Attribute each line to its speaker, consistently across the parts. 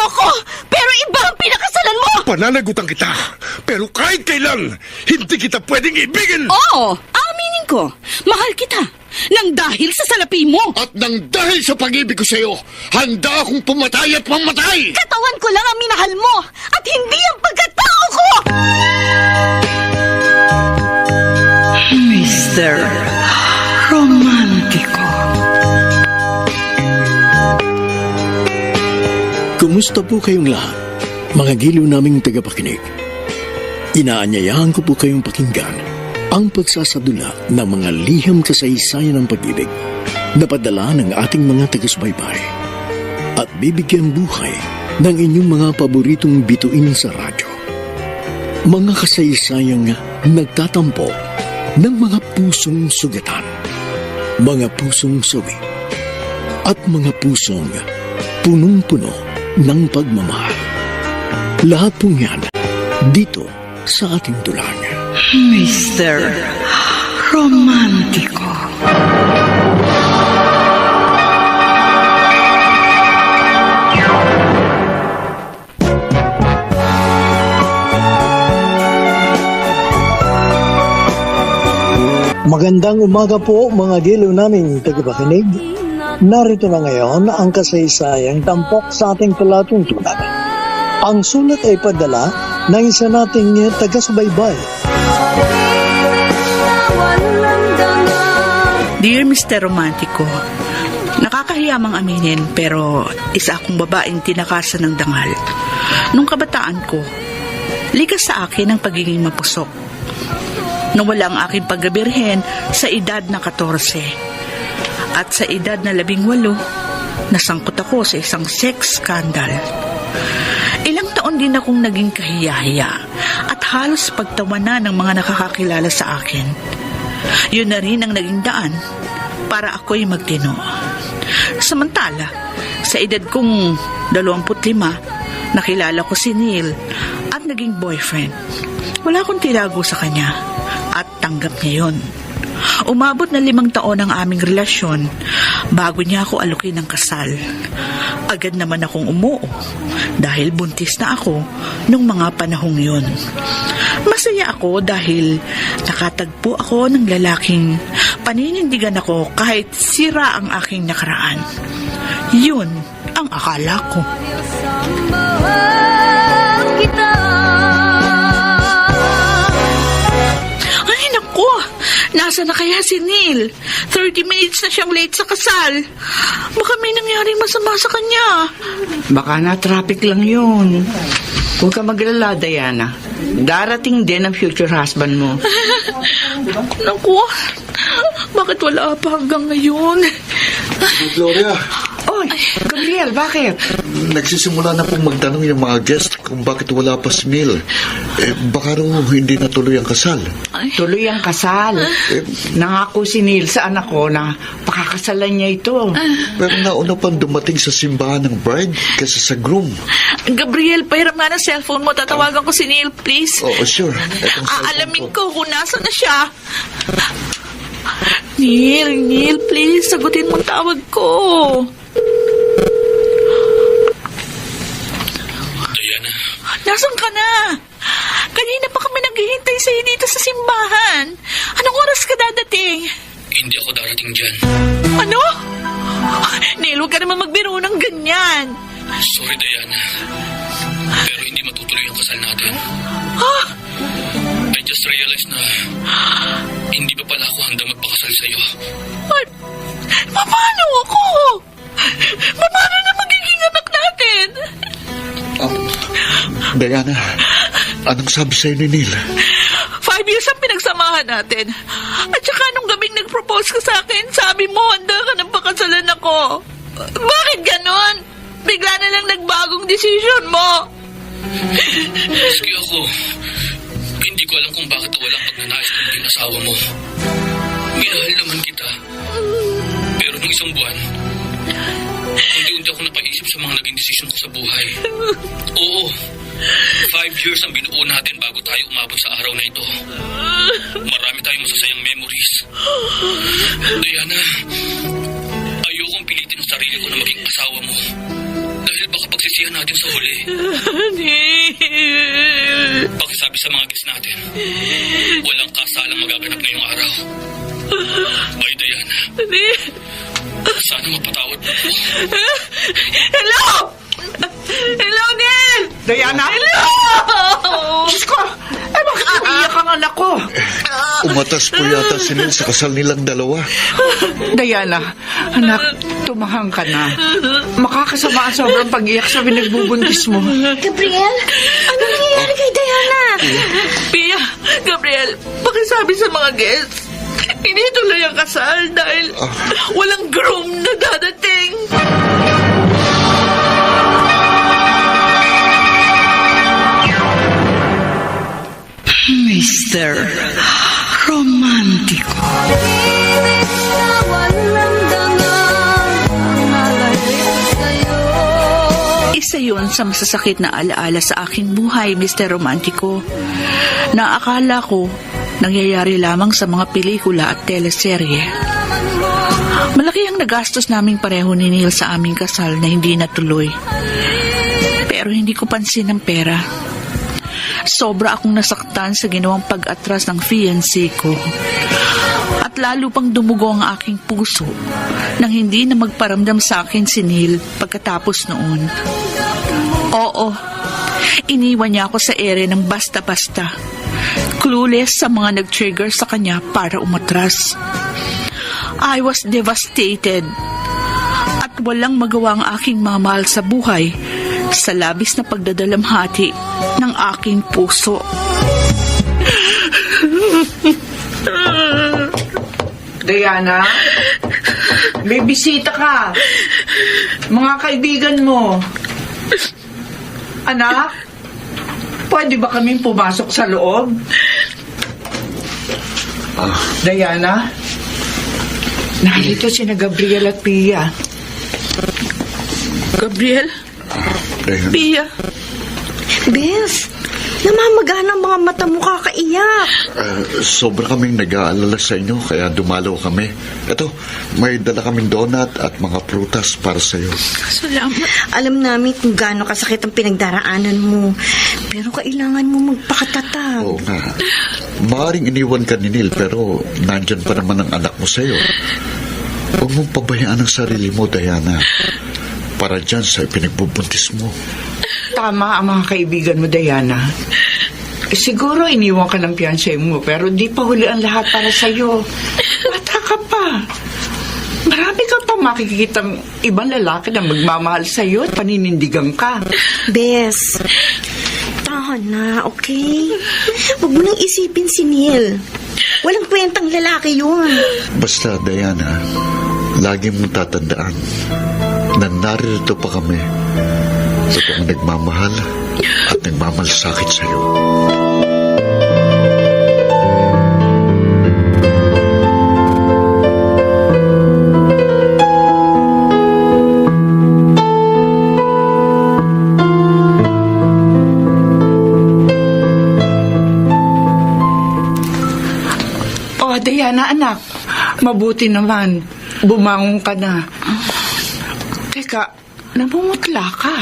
Speaker 1: ako, pero iba ang pinakasalan mo!
Speaker 2: Pananagutan kita, pero kahit kailan, hindi kita pwedeng ibigin!
Speaker 1: Oo, aminin ko. Mahal kita. Nang dahil sa salapi mo.
Speaker 2: At nang dahil sa pag-ibig ko sa'yo, handa akong pumatay at mamatay!
Speaker 1: Katawan ko lang ang minahal mo at hindi ang pagkatao ko!
Speaker 3: Mr. Romántico.
Speaker 4: Kumusta po kayong lahat, mga giliw naming tagapakinig? Inaanyayahan ko po kayong pakinggan ang pagsasadula ng mga liham kasaysayan ng pag-ibig na padala ng ating mga taga-subaybay at bibigyan buhay ng inyong mga paboritong bituin sa radyo. Mga kasaysayang nagtatampo ng mga pusong sugatan, mga pusong sawi, at mga pusong punong-puno ng pagmamahal. Lahat pong yan dito sa ating tulang.
Speaker 3: Mr. Romántico.
Speaker 5: Magandang umaga po mga giliw naming tagapakinig. Narito na ngayon ang kasaysayang tampok sa ating palatuntunan. Ang sulat ay padala ng isa nating taga-subaybay.
Speaker 3: Dear Mr. Romántico, nakakahiya mang aminin pero isa akong babaeng tinakasan ng dangal. Nung kabataan ko, likas sa akin ang pagiging mapusok. Nawala ang aking paggabirhen sa edad na 14. At sa edad na 18, nasangkot ako sa isang sex scandal. Ilang taon din akong naging kahiya-hiya at halos pagtawanan ng mga nakakakilala sa akin. Yun na rin ang naging daan para ako'y magtino. Samantala, sa edad kong 25, nakilala ko si Neil at naging boyfriend. Wala akong tinago sa kanya at tanggap niya yun. Umabot na 5 taon ang aming relasyon bago niya ako alukin ng kasal. Agad naman akong umuo dahil buntis na ako nung mga panahong yun. Masaya ako dahil nakatagpo ako ng lalaking paninindigan ako kahit sira ang aking nakaraan. Yun ang akala ko. Nasaan na kaya si Neil? 30 minutes na siyang late sa kasal. Baka may nangyaring masama sa kanya.
Speaker 6: Baka na-traffic lang yun. Huwag ka maglala, Diana. Darating din ang future husband mo.
Speaker 3: Naku, bakit wala pa hanggang ngayon?
Speaker 2: Gloria,
Speaker 6: Oy, Gabriel, bakit?
Speaker 2: nagsisimula na pong magtanong yung mga guest kung bakit wala pa si Neil. Baka raw hindi natuloy ang kasal.
Speaker 6: Tuloy ang kasal. Nangako si Neil sa anak ko na pakakasalan niya ito.
Speaker 2: Pero nauna pang dumating sa simbahan ng bride kaysa sa groom.
Speaker 3: Gabriel, pahiram nga ng cellphone mo. Tatawagan ko si Neil, please.
Speaker 2: Oh, sure.
Speaker 3: Aalamin ko kung nasa na siya. Neil, please, sagutin mo ang tawag ko.
Speaker 7: Diana.
Speaker 3: Nasaan ka na? Kanina pa kami naghihintay sa'yo dito sa simbahan. Anong oras ka dadating?
Speaker 7: Hindi ako darating dyan.
Speaker 3: Ano? Neil, huwag ka naman magbiro ng ganyan.
Speaker 7: Sorry, Diana. Pero hindi matutuloy ang kasal natin.
Speaker 3: Ha?
Speaker 7: I just realized na hindi pa pala ako handang magpakasal sa'yo.
Speaker 3: Ay, paano ako? Paano na magiging anak natin?
Speaker 2: Diana, anong sabi sa'yo ni Neil?
Speaker 3: 5 years ang pinagsamahan natin. At saka nung gabing nag-propose ka sa akin, sabi mo, handa ka ng pakasalan ako. Bakit ganon? Bigla na lang nagbagong decision mo.
Speaker 7: Maski ako, hindi ko alam kung bakit walang pagnanais kung din asawa mo. Minahal naman kita. Pero nung isang buwan, unti-unti ako napaisip sa mga naging desisyon ko sa buhay. Oo, 5 years ang binuo natin bago tayo umabot sa araw na ito. Marami tayong masasayang memories. Diana, ayokong pilitin ang sarili ko na maging asawa mo. Dahil baka pagsisihan pinagsisihan natin sa huli. Pakisabi sa mga guests natin, walang kasalang magaganap ngayong araw. Bay, Diana. Sana mapatawad mo ako.
Speaker 3: Hello! Hello, Neil!
Speaker 6: Diana?
Speaker 3: Hello!
Speaker 6: Diyos ko! Bakit umiiyak ang anak ko?
Speaker 2: Umatas po yata si Neil sa kasal nilang dalawa.
Speaker 6: Diana, anak, tumahang ka na. Makakasama ang sobrang pag-iyak sa pinagbubuntis mo.
Speaker 8: Gabriel, ano nangyayari kay Diana?
Speaker 3: Pia, Gabriel, pakisabi sa mga guests. Hindi tuloy ang kasal dahil walang groom na dadating. Mr. Romantico. Isa yun sa masasakit na alaala sa aking buhay, Mr. Romantico, na akala ko nangyayari lamang sa mga pelikula at teleserye. Malaki ang nagastos naming pareho ni Neil sa aming kasal na hindi natuloy. Pero hindi ko pansin ang pera. Sobra akong nasaktan sa ginawang pag-atras ng fiancé ko. At lalo pang dumugo ang aking puso nang hindi na magparamdam sa akin si Neil pagkatapos noon. Oo, iniwan niya ako sa ere ng basta-basta. Clueless sa mga nag-trigger sa kanya para umatras. I was devastated at walang magawa ang aking mamahal sa buhay sa labis na pagdadalamhati ng aking puso.
Speaker 6: Diana, may bisita ka. Mga kaibigan mo. Anak, pwede ba kaming pumasok sa loob? Diana, narito sina Gabriel at Pia.
Speaker 3: Gabriel?
Speaker 2: Diana.
Speaker 3: Pia?
Speaker 8: Bes, namamagana ang mga mata mo kakaiyak.
Speaker 2: Sobra kaming nag-aalala sa inyo kaya dumalaw kami. Ito, may dala kaming donut at mga prutas para sa iyo.
Speaker 3: Salamat.
Speaker 8: Alam namin kung gaano kasakit ang pinagdaraanan mo. Pero kailangan mo magpakatatag.
Speaker 2: Oo nga. Maaring iniwan ka ni Neil pero nandyan pa naman ang anak mo sa iyo. Huwag mong pabayaan ang sarili mo, Diana. Para dyan sa pinagbubuntis mo.
Speaker 6: Tama ang mga kaibigan mo, Diana. Siguro iniwan ka ng fiancé mo, pero di pa huli ang lahat para sa'yo. Bata ka pa. Marami ka pa makikita ibang lalaki na magmamahal sa'yo at paninindigan ka.
Speaker 8: Bes, tahan na, okay? Huwag mo nang isipin si Neil. Walang kwentang lalaki yun.
Speaker 2: Basta, Diana, lagi mong tatandaan na narito pa kami sa kung nagmamahal at nagmamalasakit sa iyo.
Speaker 6: Oh, Diana, anak, mabuti naman. Bumangon ka na. Teka, namumutla ka.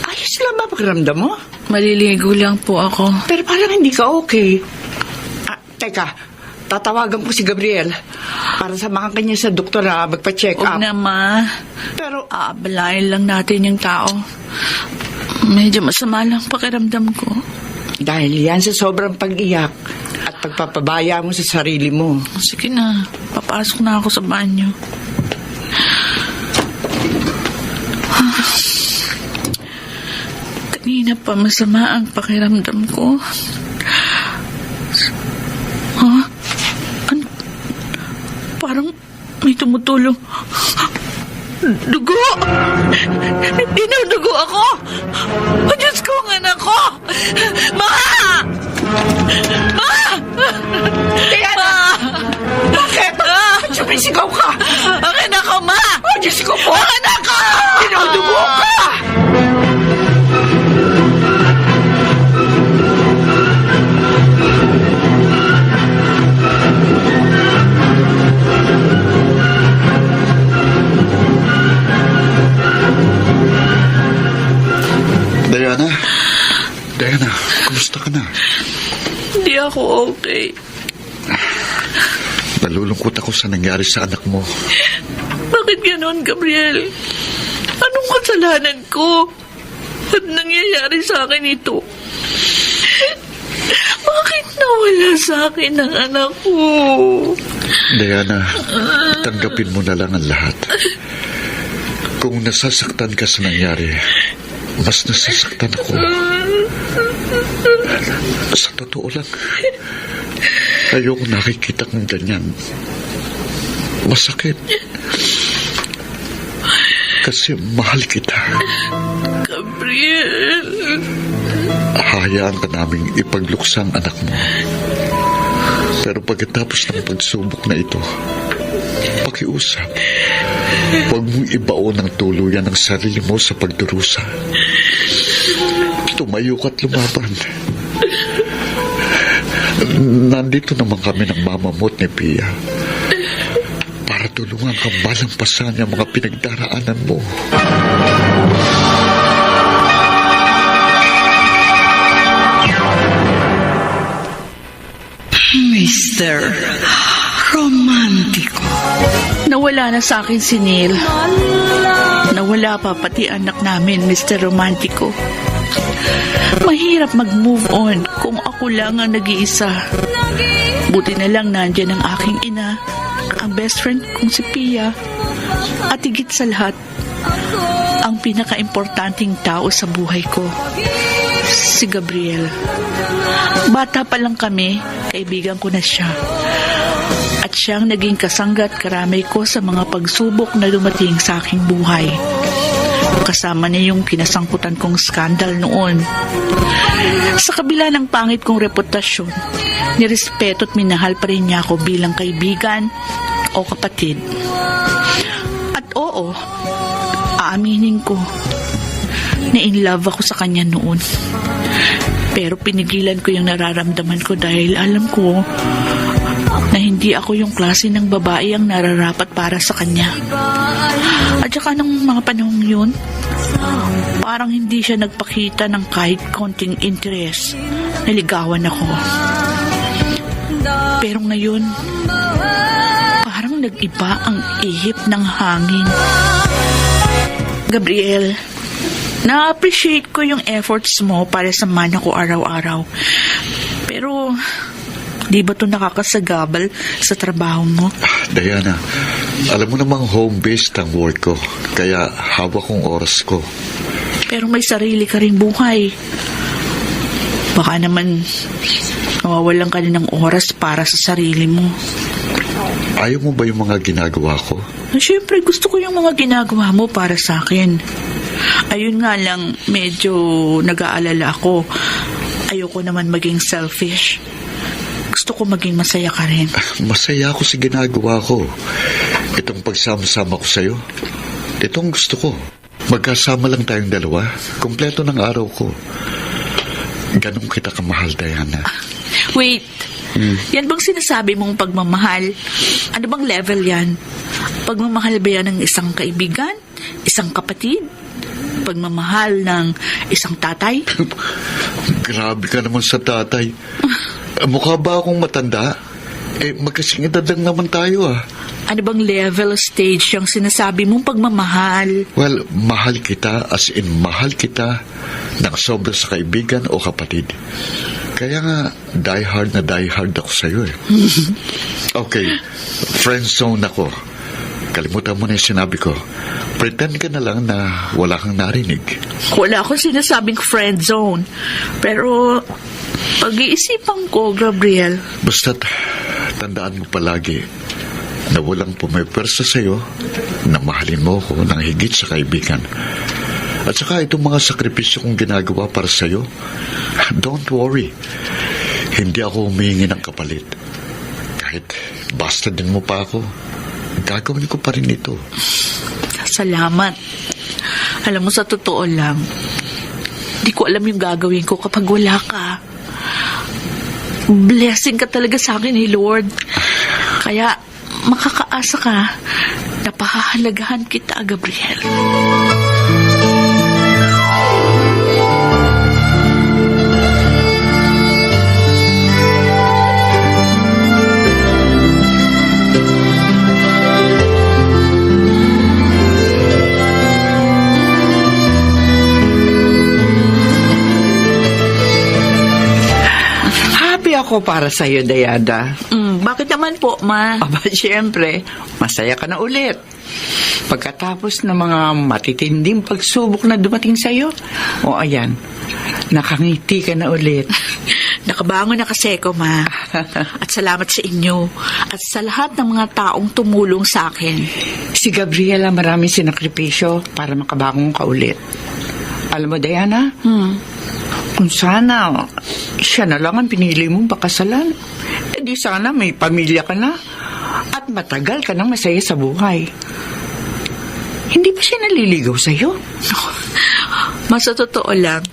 Speaker 6: Ayos lang ba pakiramdam mo?
Speaker 3: Maliligo lang po ako.
Speaker 6: Pero parang hindi ka okay. Teka, tatawagan ko si Gabriel para samahan kanya sa doktor na magpa-check up.
Speaker 3: Huwag na, Ma.
Speaker 6: Pero,
Speaker 3: Aabalain lang natin yung tao. Medyo masama lang pakiramdam ko.
Speaker 6: dahil yan sa sobrang pag-iyak at pagpapabaya mo sa sarili mo.
Speaker 3: Sige na, papasok na ako sa banyo. Kanina pa masama ang pakiramdam ko. Parang may tumutulong. Dugo! Dinudugo ako! Oh, Diyos ko, ang anak ko! Ma! Ma!
Speaker 6: Diana! Bakit? Ba't sumisigaw ka?
Speaker 3: Ang anak ko, Ma!
Speaker 6: Oh, Diyos ko po!
Speaker 3: Ang anak ko!
Speaker 6: Dinudugo ka!
Speaker 2: ka na.
Speaker 3: Hindi ako okay.
Speaker 2: Nalulungkot ako sa nangyari sa anak mo.
Speaker 3: Bakit ganon, Gabriel? Anong kasalanan ko? At nangyayari sa akin ito? Bakit nawala sa akin ang anak ko?
Speaker 2: Diana, tanggapin mo na lang ang lahat. Kung nasasaktan ka sa nangyari, mas nasasaktan ako. Sa totoo lang, ayoko nakikita ng ganyan. Masakit. Kasi mahal kita.
Speaker 3: Gabriel.
Speaker 2: Hayaan ka naming ipagluksa ang anak mo. Pero pagkatapos ng pagsubok na ito, pakiusap. Huwag mong ibaon ng tuluyan ang sarili mo sa pagdurusa. Tumayo ka't lumaban. Nandito naman kami ng mama mo at ni Pia para tulungan kang malampasan ang mga pinagdaraanan mo.
Speaker 3: Mr. Romantiko. Nawala na sa akin si Neil. Nawala pa pati anak namin, Mr. Romantiko. Mahirap mag-move on kung ako lang ang nag-iisa. Buti na lang nandyan ang aking ina, ang best friend kong si Pia, at higit sa lahat, ang pinaka-importanting tao sa buhay ko, si Gabriel. Bata pa lang kami, kaibigan ko na siya. At siyang naging kasanggat karamay ko sa mga pagsubok na dumating sa aking buhay. Kasama niya yung kinasangkutan kong skandal noon. Sa kabila ng pangit kong reputasyon, nirespeto at minahal pa rin niya ako bilang kaibigan o kapatid. At oo, aaminin ko na in love ako sa kanya noon. Pero pinigilan ko yung nararamdaman ko dahil alam ko na hindi ako yung klase ng babae ang nararapat para sa kanya. At saka nung mga panahon yun, parang hindi siya nagpakita ng kahit konting interes. Naligawan ako. Pero ngayon, parang nag-iba ang ihip ng hangin. Gabriel, na-appreciate ko yung efforts mo para samahan ako araw-araw. Pero, di ba ito nakakasagabal sa trabaho mo?
Speaker 2: Diana, alam mo namang home-based ang work ko. Kaya hawak kong oras ko.
Speaker 3: Pero may sarili ka rin buhay. Baka naman nawawalan ka din ng oras para sa sarili mo.
Speaker 2: Ayaw mo ba yung mga ginagawa ko?
Speaker 3: Siyempre, gusto ko yung mga ginagawa mo para sa akin. Ayun nga lang, medyo nag-aalala ako. Ayoko naman maging selfish. Gusto ko maging masaya ka rin.
Speaker 2: Masaya ako sa ginagawa ko. Itong pagsama-sama ko sa'yo. Itong gusto ko. Magkasama lang tayong dalawa. Kompleto ng araw ko. Ganun kita kamahal, Diana.
Speaker 3: Wait. Yan bang sinasabi mong pagmamahal? Ano bang level yan? Pagmamahal ba yan ng isang kaibigan? Isang kapatid? Pagmamahal ng isang tatay?
Speaker 2: Grabe ka naman sa tatay. Mukha ba akong matanda? Magkasing edad lang naman tayo ah.
Speaker 3: Ano bang level stage yung sinasabi mong pagmamahal?
Speaker 2: Well, mahal kita as in mahal kita ng sobra sa kaibigan o kapatid. Kaya nga, die hard ako sa'yo eh. Okay, friend zone ako. Kalimutan mo na yung sinabi ko. Pretend ka na lang na wala kang narinig.
Speaker 3: Wala akong sinasabing friend zone. Pero, pag-iisipan ko, Gabriel.
Speaker 2: Basta't, tandaan mo palagi na walang pumipersa sa'yo na mahalin mo ko ng higit sa kaibigan. At saka itong mga sakripisyo kong ginagawa para sa'yo, don't worry. Hindi ako humingi ng kapalit. Kahit basta din mo pa ako, gagawin ko pa rin ito.
Speaker 3: Salamat. Alam mo, sa totoo lang, di ko alam yung gagawin ko kapag wala ka. Blessing ka talaga sa akin ni Lord. Kaya makakaasa ka na pahahalagahan kita, Gabriel.
Speaker 6: ako para sa'yo, Dayada.
Speaker 3: Bakit naman po, Ma?
Speaker 6: Aba, siyempre, masaya ka na ulit. Pagkatapos ng mga matitinding pagsubok na dumating sa'yo, o ayan, nakangiti ka na ulit.
Speaker 3: Nakabangon na kasi ako, Ma. At salamat sa inyo. At sa lahat ng mga taong tumulong sa akin.
Speaker 6: Si Gabriela maraming sinakripisyo para makabangon ka ulit. Alam mo, Diana, kung sana siya na lang ang pinili mong pakasalan, di sana may pamilya ka na at matagal ka nang masaya sa buhay. Hindi ba siya naliligaw sa'yo?
Speaker 3: Mas sa totoo lang,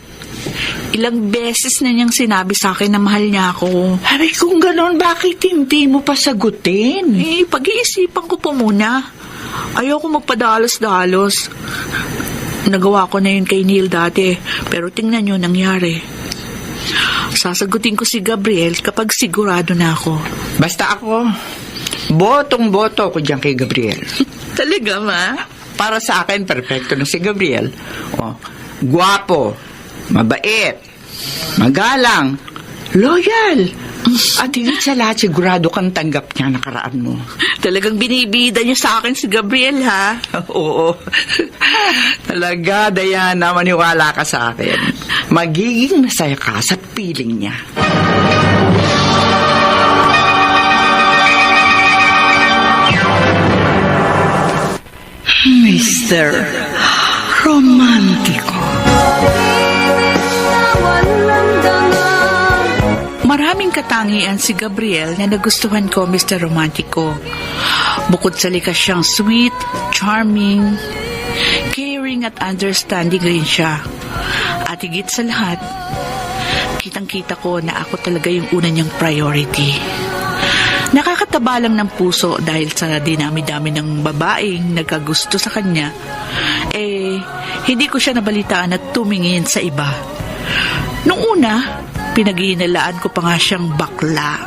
Speaker 3: ilang beses na niyang sinabi sa akin na mahal niya ako.
Speaker 6: Ay, kung gano'n, bakit hindi mo pa sagutin?
Speaker 3: Pag-iisipan ko po muna. Ayoko magpadalos-dalos. Nagawa ko na yun kay Neil dati, pero tingnan niyo nangyari. Sasagutin ko si Gabriel kapag sigurado na ako.
Speaker 6: Basta ako, botong-boto ko dyan kay Gabriel.
Speaker 3: Talaga, Ma?
Speaker 6: Para sa akin, perfecto na si Gabriel. Oh, guwapo, mabait, magalang, loyal. At higit sa lahat, sigurado kang tanggap niya nakaraan mo.
Speaker 3: Talagang binibida niya sa akin si Gabriel, ha?
Speaker 6: Oo. Talaga, Diana, maniwala ka sa akin. Magiging masaya ka sa piling niya. Mr. Romantiko.
Speaker 3: Maraming katangian si Gabriel na nagustuhan ko, Mr. Romantico. Bukod sa likas siyang sweet, charming, caring at understanding rin siya. At higit sa lahat, kitang-kita ko na ako talaga yung una niyang priority. Nakakataba lang ng puso dahil sa dinami-dami ng babaeng nagkagusto sa kanya, hindi ko siya nabalitaan at tumingin sa iba. Nung una, pinag-iinalaan ko pa nga siyang bakla.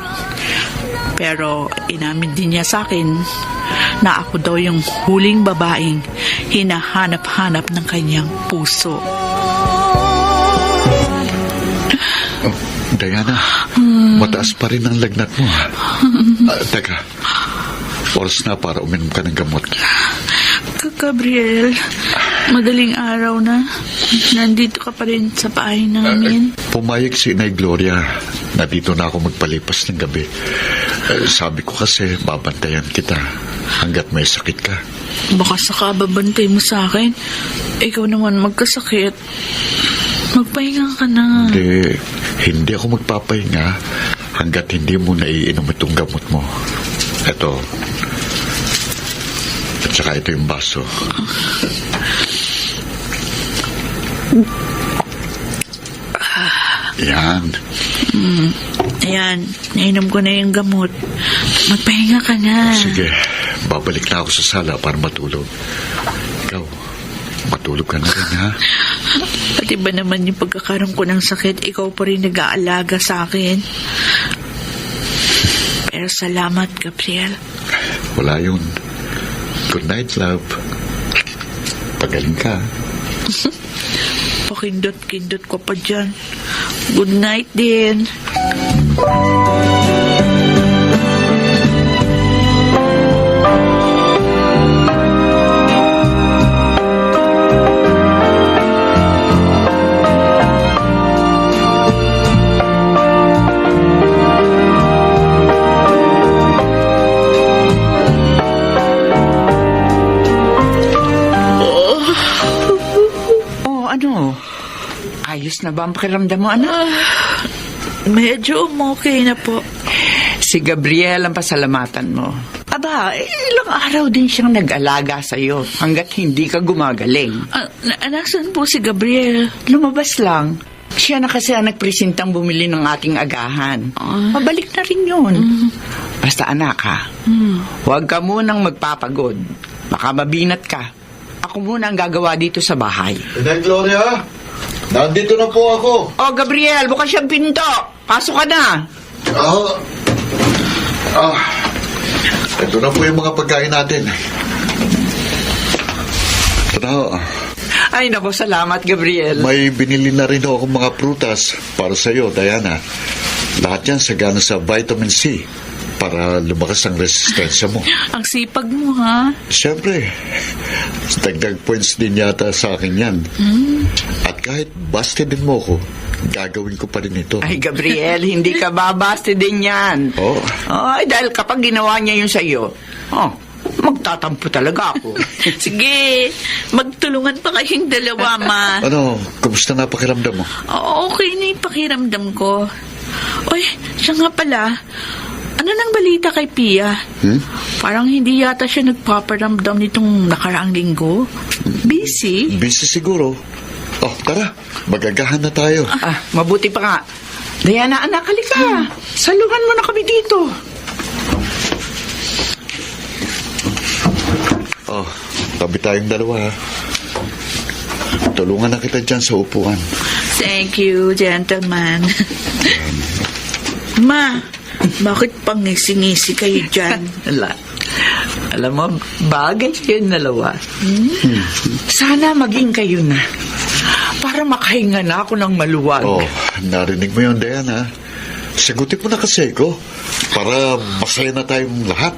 Speaker 3: Pero inamin din niya sa akin na ako daw yung huling babaeng hinahanap-hanap ng kanyang puso.
Speaker 2: Oh, Diana, mataas pa rin ang lagnat mo. Teka, oras na para uminom ka ng gamot.
Speaker 3: Gabriel, madaling araw na. Nandito ka pa rin sa bahay namin.
Speaker 2: Pumayag si Inay Gloria na dito na ako magpalipas ng gabi. Sabi ko kasi babantayan kita hanggat may sakit ka.
Speaker 3: Baka saka babantay mo sa akin. Ikaw naman magkasakit. Magpahinga ka na.
Speaker 2: Hindi ako magpapahinga hanggat hindi mo naiinom itong gamot mo. Ito. At saka ito yung baso. Yan.
Speaker 3: Ayan, nainom ko na yung gamot. Magpahinga ka na.
Speaker 2: Sige, babalik na ako sa sala para matulog. Ikaw, matulog ka na rin, ha?
Speaker 3: Pati ba naman yung pagkakaroon ko ng sakit, ikaw pa rin nag-aalaga sa akin. Pero salamat, Gabriel.
Speaker 2: Wala yun. Good night, love. Pagaling ka.
Speaker 3: Pakindot-kindot ko pa dyan. Good night din.
Speaker 6: Ayos na ba ang pakiramdam mo, anak?
Speaker 3: Medyo okay na po.
Speaker 6: Si Gabriel ang pasalamatan mo. Aba, ilang araw din siyang nag-alaga sa'yo hanggat hindi ka gumagaling.
Speaker 3: Nasaan po si Gabriel?
Speaker 6: Lumabas lang. Siya na kasi ang nagpresintang bumili ng ating agahan. Mabalik na rin yun. Basta anak ha, huwag ka munang magpapagod. Baka mabinat ka. Ako muna ang gagawa dito sa bahay.
Speaker 2: Inay Gloria, nandito na po ako.
Speaker 6: Oh, Gabriel, bukas siyang pinto. Pasok ka na.
Speaker 2: Ito na po yung mga pagkain natin. Ito na ho.
Speaker 6: Ay, naku, salamat, Gabriel.
Speaker 2: May binili na rin ako mga prutas para sa iyo, Diana. Lahat yan sagana sa vitamin C para lumakas ang resistensya mo.
Speaker 3: Ang sipag mo, ha?
Speaker 2: Siyempre, dagdag points din yata sa akin yan. At kahit busted din mo ko, gagawin ko pa rin ito.
Speaker 6: Ay, Gabriel, hindi ka babaste din yan.
Speaker 2: Oo.
Speaker 6: Ay, dahil kapag ginawa niya yun sa'yo, magtatampo talaga ako.
Speaker 3: Sige, magtulungan pa kayong dalawa, Ma.
Speaker 2: Ano, kumusta na pakiramdam mo?
Speaker 3: Okay na yung pakiramdam ko. Oy, siya nga pala. Ano nang balita kay Pia? Parang hindi yata siya nagpaparamdam nitong nakaraang linggo. Busy?
Speaker 2: Busy siguro. Oh, tara, magagahan na tayo.
Speaker 6: Mabuti pa nga. Diana, anak, halika. Saluhan mo na kami dito.
Speaker 2: Oh, tabi tayong dalawa, ha? Tulungan na kita dyan sa upuan.
Speaker 3: Thank you, gentleman. Ma, bakit pangisi-ngisi kayo dyan?
Speaker 6: Alam mo, bagay kayo dalawa. Sana maging kayo na. Para makahinga na ako ng maluwag.
Speaker 2: Oh, narinig mo yun, Diana. Sagutin mo na kasi ko para masaya na tayong lahat.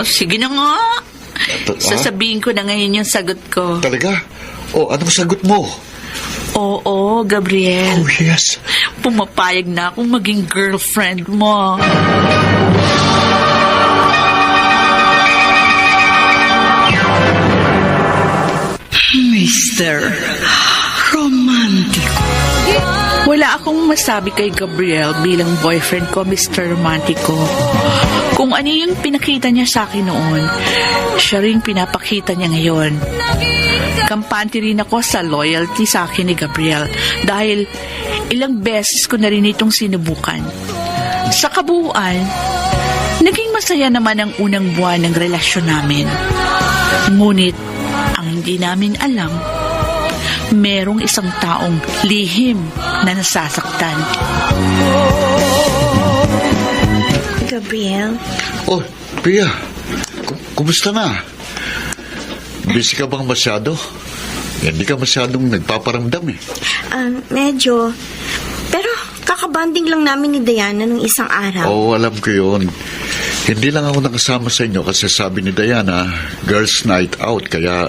Speaker 3: Sige na nga. Sasabihin ko na ngayon yung sagot ko.
Speaker 2: Talaga? Oh, anong sagot mo?
Speaker 3: Oo, Gabriel.
Speaker 2: Oh, yes.
Speaker 3: Pumapayag na akong maging girlfriend mo. Mr. Romantico. Wala akong masabi kay Gabriel bilang boyfriend ko, Mr. Romantico. Kung ano yung pinakita niya sa akin noon, siya rin pinapakita niya ngayon. Kampante rin ako sa loyalty sa akin ni Gabriel dahil ilang beses ko na rin itong sinubukan. Sa kabuuan, naging masaya naman ang unang buwan ng relasyon namin. Ngunit, ang hindi namin alam, merong isang taong lihim na nasasaktan.
Speaker 8: Gabriel?
Speaker 2: Oh, Pia, kumusta na? Busy ka bang masyado? Hindi ka masyadong nagpaparamdam eh.
Speaker 8: Medyo. Pero kakabanding lang namin ni Diana nung isang araw.
Speaker 2: Oo, alam ko yun. Hindi lang ako nakasama sa inyo kasi sabi ni Diana, girls night out, kaya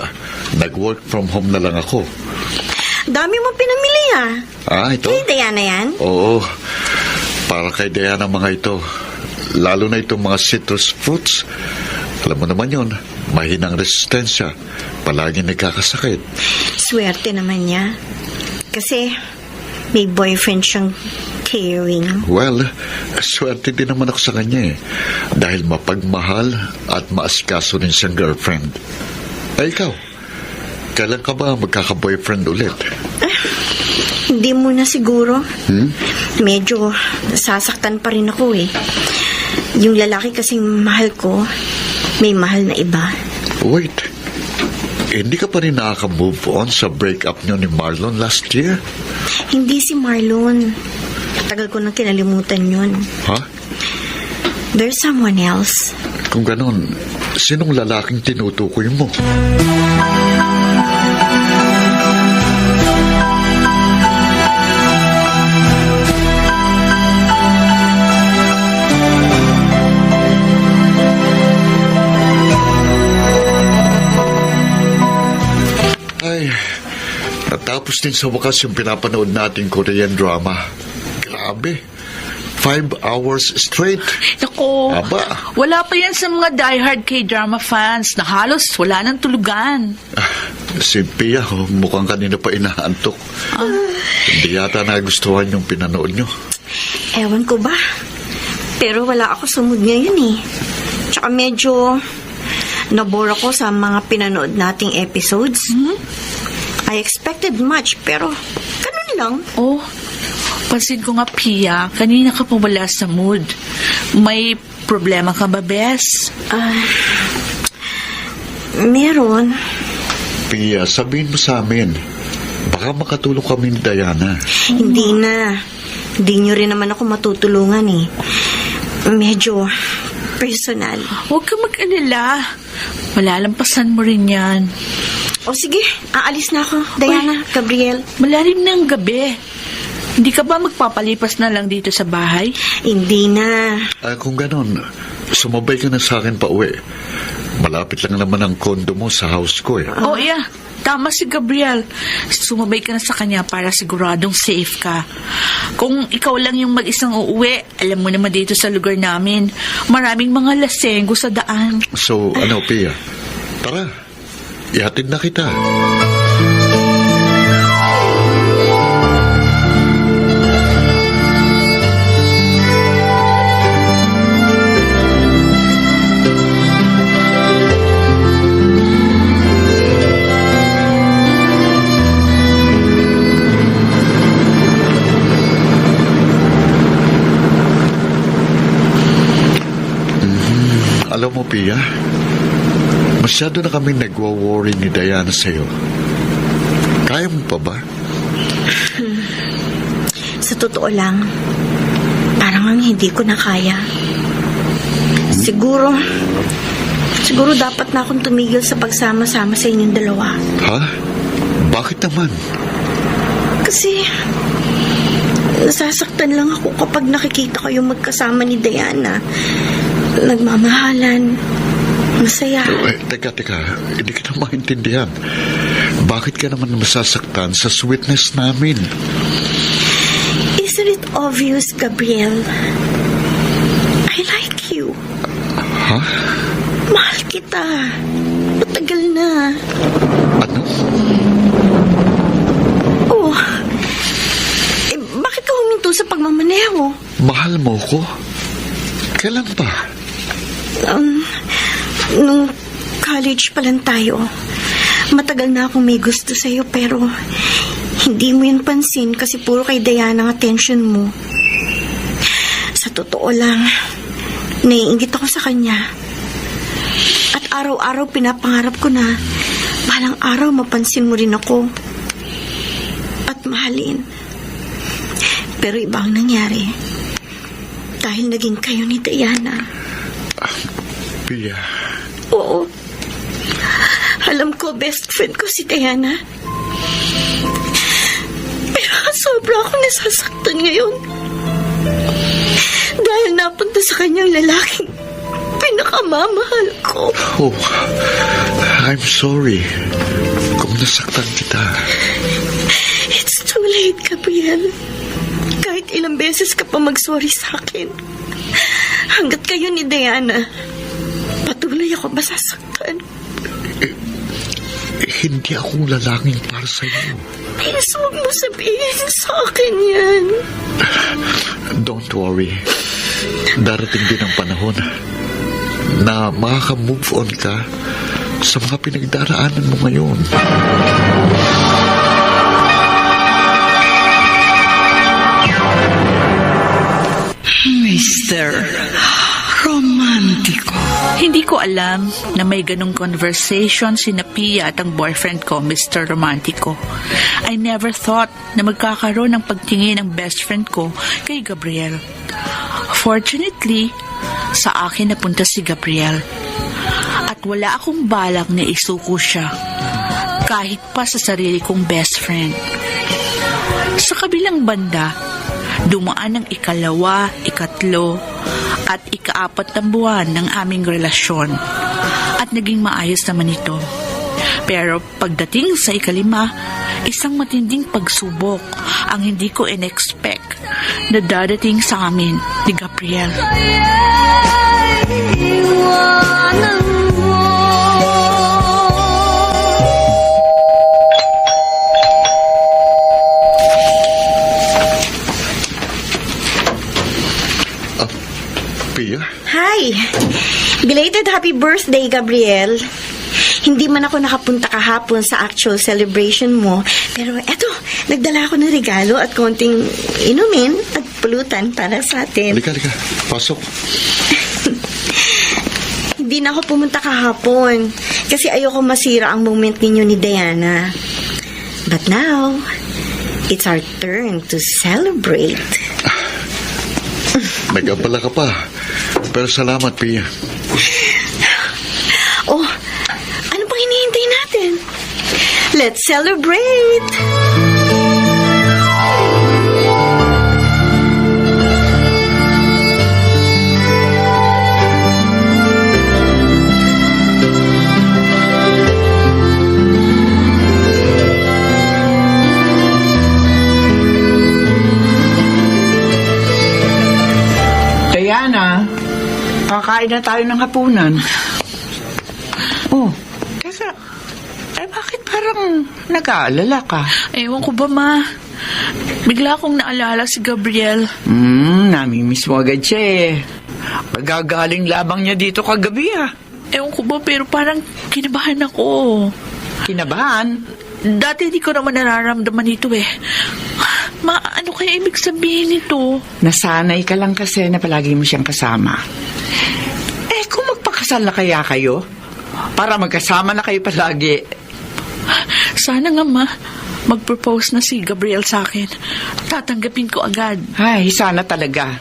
Speaker 2: nag-work from home na lang ako.
Speaker 8: Dami mo pinamili
Speaker 2: Ito?
Speaker 8: Kay Diana yan?
Speaker 2: Oo, para kay Diana mga ito. Lalo na itong mga citrus fruits. Alam mo naman yun, mahinang resistensya. Palagi nagkakasakit.
Speaker 8: Swerte naman niya. Kasi may boyfriend siyang caring.
Speaker 2: Well, swerte din naman ako sa kanya eh. Dahil mapagmahal at maasikaso rin siyang girlfriend. Ay, ikaw, kailan ka ba magkaka-boyfriend ulit?
Speaker 8: Hindi muna siguro. Medyo nasasaktan pa rin ako eh. Yung lalaki kasing mahal ko, may mahal na iba.
Speaker 2: Wait, hindi ka pa rin nakaka-move on sa breakup niyo ni Marlon last year?
Speaker 8: Hindi si Marlon. Tagal ko nang kinalimutan yun.
Speaker 2: Ha?
Speaker 8: There's someone else.
Speaker 2: Kung ganon, sinong lalaking tinutukoy mo? Ay, natapos din sa wakas yung pinapanood nating Korean drama. Grabe. 5 hours straight.
Speaker 3: Naku,
Speaker 2: Aba.
Speaker 3: wala pa yan sa mga diehard K-drama fans na halos wala nang tulugan.
Speaker 2: Si Pia, mukhang kanina pa inaantok. Hindi yata nagustuhan yung pinanood nyo.
Speaker 8: Ewan ko ba? Pero wala ako sa mood ngayon eh. Tsaka medyo nabore ako sa mga pinanood nating episodes. I expected much, pero ganun lang.
Speaker 3: Oh, pansin ko nga, Pia, kanina ka pa wala sa mood. May problema ka ba, Bes?
Speaker 8: Meron.
Speaker 2: Pia, sabihin mo sa amin. Baka makatulong kami ni Diana.
Speaker 8: Hindi na. Hindi nyo rin naman ako matutulungan eh. Medyo personal.
Speaker 3: Huwag ka mag-alala. Malalampasan mo rin yan.
Speaker 8: O sige, aalis na ako. Diana, Gabriel.
Speaker 3: Malalim na ang gabi. Hindi ka ba magpapalipas na lang dito sa bahay?
Speaker 8: Hindi na.
Speaker 2: Kung ganon, sumabay ka na sa akin pa uwi. Malapit lang naman ang kondo mo sa house ko eh.
Speaker 3: Oh, yeah. Tama si Gabriel. Sumabay ka na sa kanya para siguradong safe ka. Kung ikaw lang yung mag-isang uuwi, alam mo naman dito sa lugar namin, maraming mga lasenggo sa daan.
Speaker 2: So, ano, Pia? Tara, ihatid na kita. Alam mo, Pia, masyado na kaming nagwa-worry ni Diana sa'yo. Kaya mo pa ba?
Speaker 8: Sa totoo lang, parang ang hindi ko na kaya. Siguro dapat na akong tumigil sa pagsama-sama sa inyong dalawa.
Speaker 2: Ha? Bakit naman?
Speaker 8: Kasi nasasaktan lang ako kapag nakikita kayong magkasama ni Diana. Nagmamahalan. Masaya.
Speaker 2: Teka. Hindi kita maintindihan. Bakit ka naman masasaktan sa sweetness namin?
Speaker 8: Isn't it obvious, Gabriel? I like you.
Speaker 2: Ha?
Speaker 8: Mahal kita. Matagal na.
Speaker 2: Ano?
Speaker 8: Oh. Bakit ka huminto sa pagmamaneho?
Speaker 2: Mahal mo ko? Kailan pa?
Speaker 8: Nung college pa lang tayo. Matagal na akong may gusto sa'yo pero hindi mo yun pansin kasi puro kay Diana ang attention mo. Sa totoo lang, naiingit ako sa kanya. At araw-araw pinapangarap ko na balang araw mapansin mo rin ako at mahalin. Pero iba ang nangyari dahil naging kayo ni Diana.
Speaker 2: Pia.
Speaker 8: Oo. Alam ko, best friend ko si Diana. Pero sobra ako nasasaktan ngayon. Dahil napunta sa kanyang lalaking pinakamamahal ko.
Speaker 2: Oh, I'm sorry kung nasaktan kita.
Speaker 8: It's too late, Gabriel. Kahit ilang beses ka pa mag-sorry sa akin. Hanggat kayo ni Diana, patuloy ako masasaktan.
Speaker 2: Hindi akong lalaking para sa'yo.
Speaker 8: Please, huwag mo sabihin sa akin yan.
Speaker 2: Don't worry. Darating din ang panahon na makaka-move on ka sa mga pinagdaraanan mo ngayon.
Speaker 1: Mr. Romantiko.
Speaker 3: Hindi ko alam na may ganong conversation si Pia at ang boyfriend ko, Mr. Romantico. I never thought na magkakaroon ng pagtingin ng best friend ko kay Gabriel. Fortunately, sa akin napunta si Gabriel. At wala akong balak na isuko siya, kahit pa sa sarili kong best friend. Sa kabilang banda, dumaan ang ikalawa, ikatlo, at ikaapat na buwan ng aming relasyon at naging maayos naman ito. Pero pagdating sa ikalima, isang matinding pagsubok ang hindi ko in-expect na dadating sa amin ni Gabriel.
Speaker 2: Pia?
Speaker 8: Hi! Belated happy birthday, Gabriel. Hindi man ako nakapunta kahapon sa actual celebration mo, pero eto, nagdala ako ng regalo at konting inumin at pulutan para sa atin.
Speaker 2: Halika. Pasok.
Speaker 8: Hindi na ako pumunta kahapon kasi ayoko masira ang moment ninyo ni Diana. But now, it's our turn to celebrate.
Speaker 2: Nag-abala ka pa. Pero salamat, Pia.
Speaker 8: Oh, ano pang hinihintay natin? Let's celebrate!
Speaker 6: na tayo ng hapunan. Oh, teka. Bakit parang nag-aalala ka?
Speaker 3: Ewan ko ba, Ma? Bigla akong naalala si Gabriel.
Speaker 6: Namimiss mo agad siya eh. Magagaling labang niya dito kagabi ah.
Speaker 3: Ewan ko ba, pero parang kinabahan ako.
Speaker 6: Kinabahan?
Speaker 3: Dati di ko naman nararamdaman ito eh. Ma, ano kaya ibig sabihin nito?
Speaker 6: Nasanay ka lang kasi na palagi mo siyang kasama. Kung magpakasal na kaya kayo, para magkasama na kayo palagi.
Speaker 3: Sana nga, Ma, mag-propose na si Gabriel sa akin. Tatanggapin ko agad.
Speaker 6: Ay, sana talaga.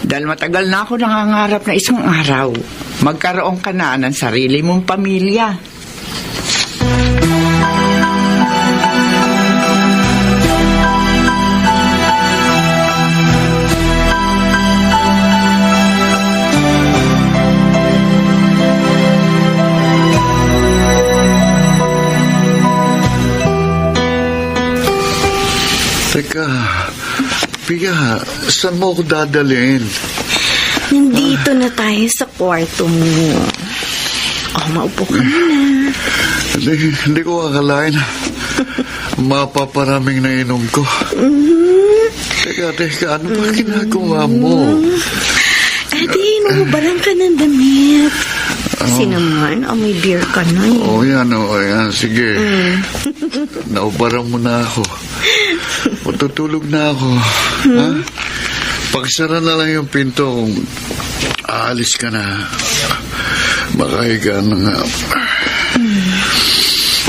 Speaker 6: Dahil matagal na ako nangangarap na isang araw, magkaroon ka na ng sarili mong pamilya.
Speaker 2: Teka, Pia, saan mo ako dadalhin?
Speaker 8: Nandito na tayo sa kwarto mo. Maupo ka muna.
Speaker 2: Hindi ko akalain. Mapaparaming nainom ko. Teka, ano ba ginagawa mo?
Speaker 8: Inuubaran ka ng damit. Kasi naman, may beer ka na eh.
Speaker 2: Yan. Sige. Naubaran mo na ako. Matutulog na ako. Ha? Pagsara na lang yung pinto kung aalis ka na. Makahiga na nga.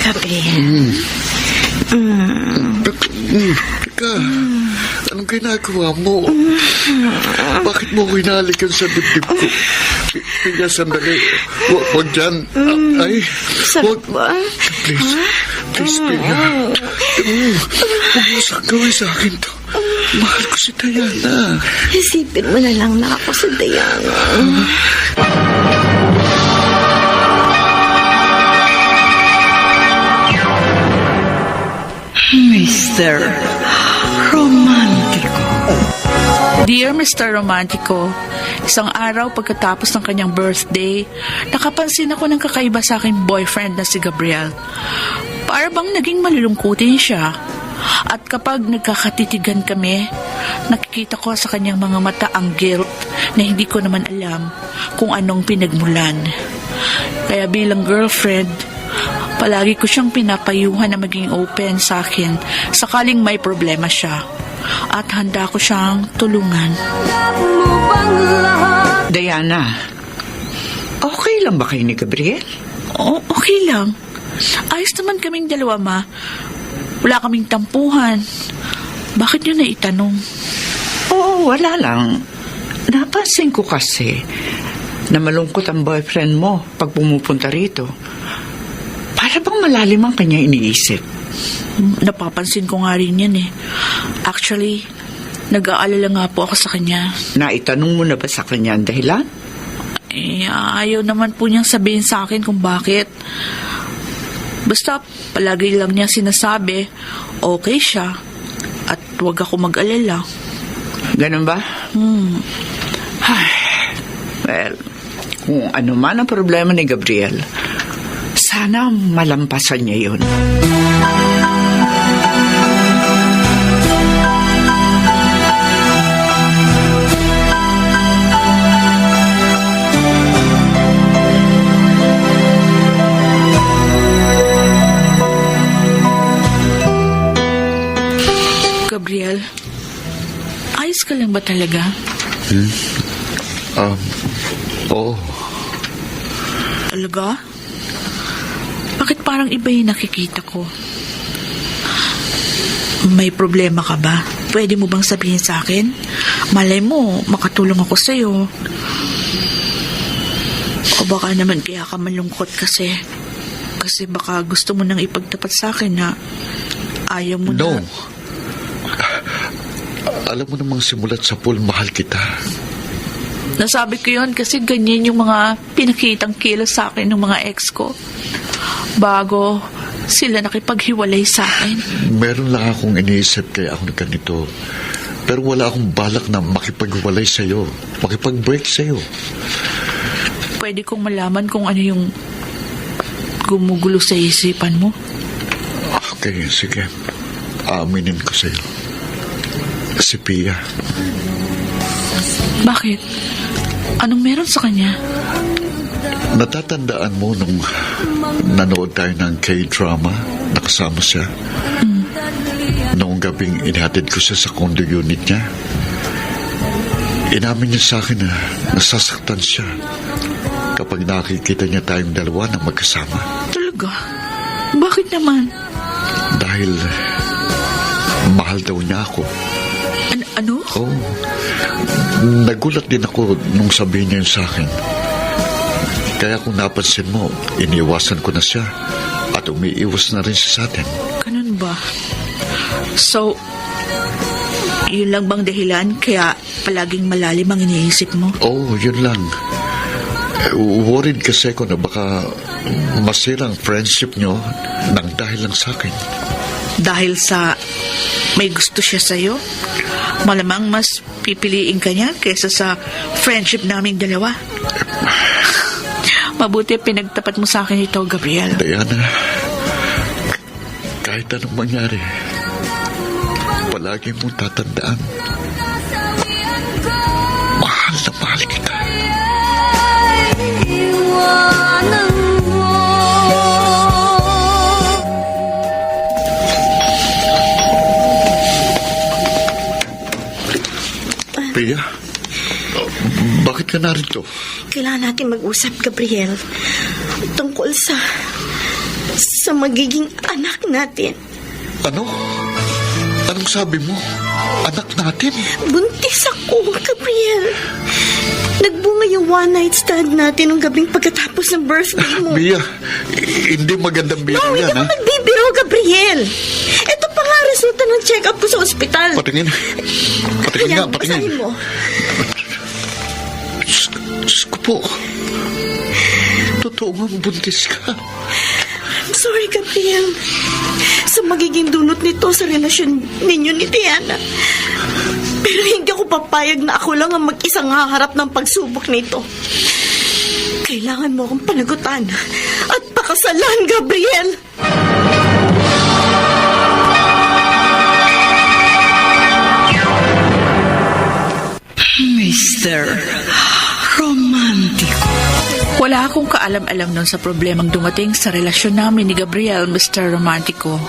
Speaker 8: Gabriel.
Speaker 2: Teka, anong ginagawa mo? Bakit mo ko hinalikan sa dibdib ko? Pia, sandali. Huwag dyan. Ay,
Speaker 8: Sarap ba?
Speaker 2: Please, Pia. Huwag mo gawin sa akin to. Mahal ko si Diana.
Speaker 8: Isipin mo na lang na ako sa Diana.
Speaker 6: Mr. Romantico.
Speaker 3: Dear Mr. Romantico, isang araw pagkatapos ng kanyang birthday, nakapansin ako ng kakaiba sa aking boyfriend na si Gabriel. Para bang naging malulungkutin siya. At kapag nagkakatitigan kami, nakikita ko sa kanyang mga mata ang guilt na hindi ko naman alam kung anong pinagmulan. Kaya bilang girlfriend, palagi ko siyang pinapayuhan na maging open sa akin sakaling may problema siya. At handa ko siyang tulungan.
Speaker 6: Diana, okay lang ba kayo ni Gabriel?
Speaker 3: Okay lang. Ayos naman kaming dalawa, Ma. Wala kaming tampuhan. Bakit niyo na itanong?
Speaker 6: Oo, wala lang. Napansin ko kasi na malungkot ang boyfriend mo pag pumupunta rito. Para bang malalim ang kanya iniisip.
Speaker 3: Napapansin ko nga rin yan eh. Actually, nag-aalala nga po ako sa kanya.
Speaker 6: Naitanong mo na ba sa kanya ang dahilan?
Speaker 3: Ayaw naman po niyang sabihin sa akin kung bakit. Basta palagi lang niya sinasabi, okay siya at huwag ako mag-alala.
Speaker 6: Ganun ba? Well, kung ano man ang problema ni Gabriel, sana malampasan niya yun.
Speaker 3: Gabriel, ayos ka lang ba talaga?
Speaker 2: Oo.
Speaker 3: Talaga? Bakit parang iba yung nakikita ko? May problema ka ba? Pwede mo bang sabihin sa akin? Malay mo, makatulong ako sa'yo. O baka naman kaya ka malungkot kasi baka gusto mo nang ipagtapat sa akin na ayaw mo
Speaker 2: No.
Speaker 3: na.
Speaker 2: Alam mo namang simulat sa pool, mahal kita.
Speaker 3: Nasabi ko yun kasi ganyan yung mga pinakitang kilos sa akin ng mga ex ko. Bago sila nakipaghiwalay sa akin.
Speaker 2: Meron lang akong iniisip kaya ako ganito. Pero wala akong balak na makipaghiwalay sa'yo. Makipag-break sa'yo.
Speaker 3: pwede kong malaman kung ano yung gumugulo sa isipan mo?
Speaker 2: Okay, sige. Aaminin ko sa'yo. Si Pia.
Speaker 3: Bakit? Anong meron sa kanya?
Speaker 2: Natatandaan mo nung nanood tayo ng K-drama? Nakasama siya? Noong gabing inhatid ko siya sa condo unit niya. Inamin niya sa akin na nasasaktan siya kapag nakikita niya tayong dalawa na magkasama.
Speaker 3: Talaga? Bakit naman?
Speaker 2: Dahil mahal daw niya ako.
Speaker 3: Ano?
Speaker 2: Oh, nagulat din ako nung sabihin niya yun sa akin. Kaya kung napansin mo, iniwasan ko na siya at umiiwas na rin siya sa atin.
Speaker 3: Ganun ba? So, yun lang bang dahilan kaya palaging malalim ang iniisip mo?
Speaker 2: Oh, yun lang. Worried kasi ako na baka masira ang friendship niyo nang dahil lang sa akin.
Speaker 3: Dahil sa may gusto siya sa'yo? Malamang mas pipiliin ka niya kaysa sa friendship naming dalawa. Mabuti pinagtapat mo sa akin ito, Gabriel.
Speaker 2: Diana, kahit anong mangyari, palagi mong tatandaan. Mahal na mahal kita. Pia, bakit ka narito?
Speaker 8: Kailangan natin mag-usap, Gabriel. Tungkol sa magiging anak natin.
Speaker 2: Ano? Anong sabi mo? Anak natin?
Speaker 8: Buntis ako, Gabriel. Nagbunga yung one-night stand natin nung gabing pagkatapos ng birthday mo.
Speaker 2: Mia, hindi magandang biro
Speaker 8: No,
Speaker 2: yan,
Speaker 8: hindi
Speaker 2: ha?
Speaker 8: ako nagbibiro, Gabriel. Ito pa nga resulta ng check-up ko sa ospital.
Speaker 2: Patingin. Patingin nga, patingin.
Speaker 8: Basahin mo.
Speaker 2: Diyos ko po. Totoo nga, buntis ka.
Speaker 8: I'm sorry, Gabriel. Sa magiging dulot nito sa relasyon ninyo ni Diana. Pero hindi ako papayag na ako lang ang mag-isang haharap ng pagsubok nito. Kailangan mo akong panagutan at pakasalan, Gabriel.
Speaker 1: Mr. Romantico.
Speaker 3: Wala akong kaalam-alam nun sa problemang dumating sa relasyon namin ni Gabriel, Mr. Romantico.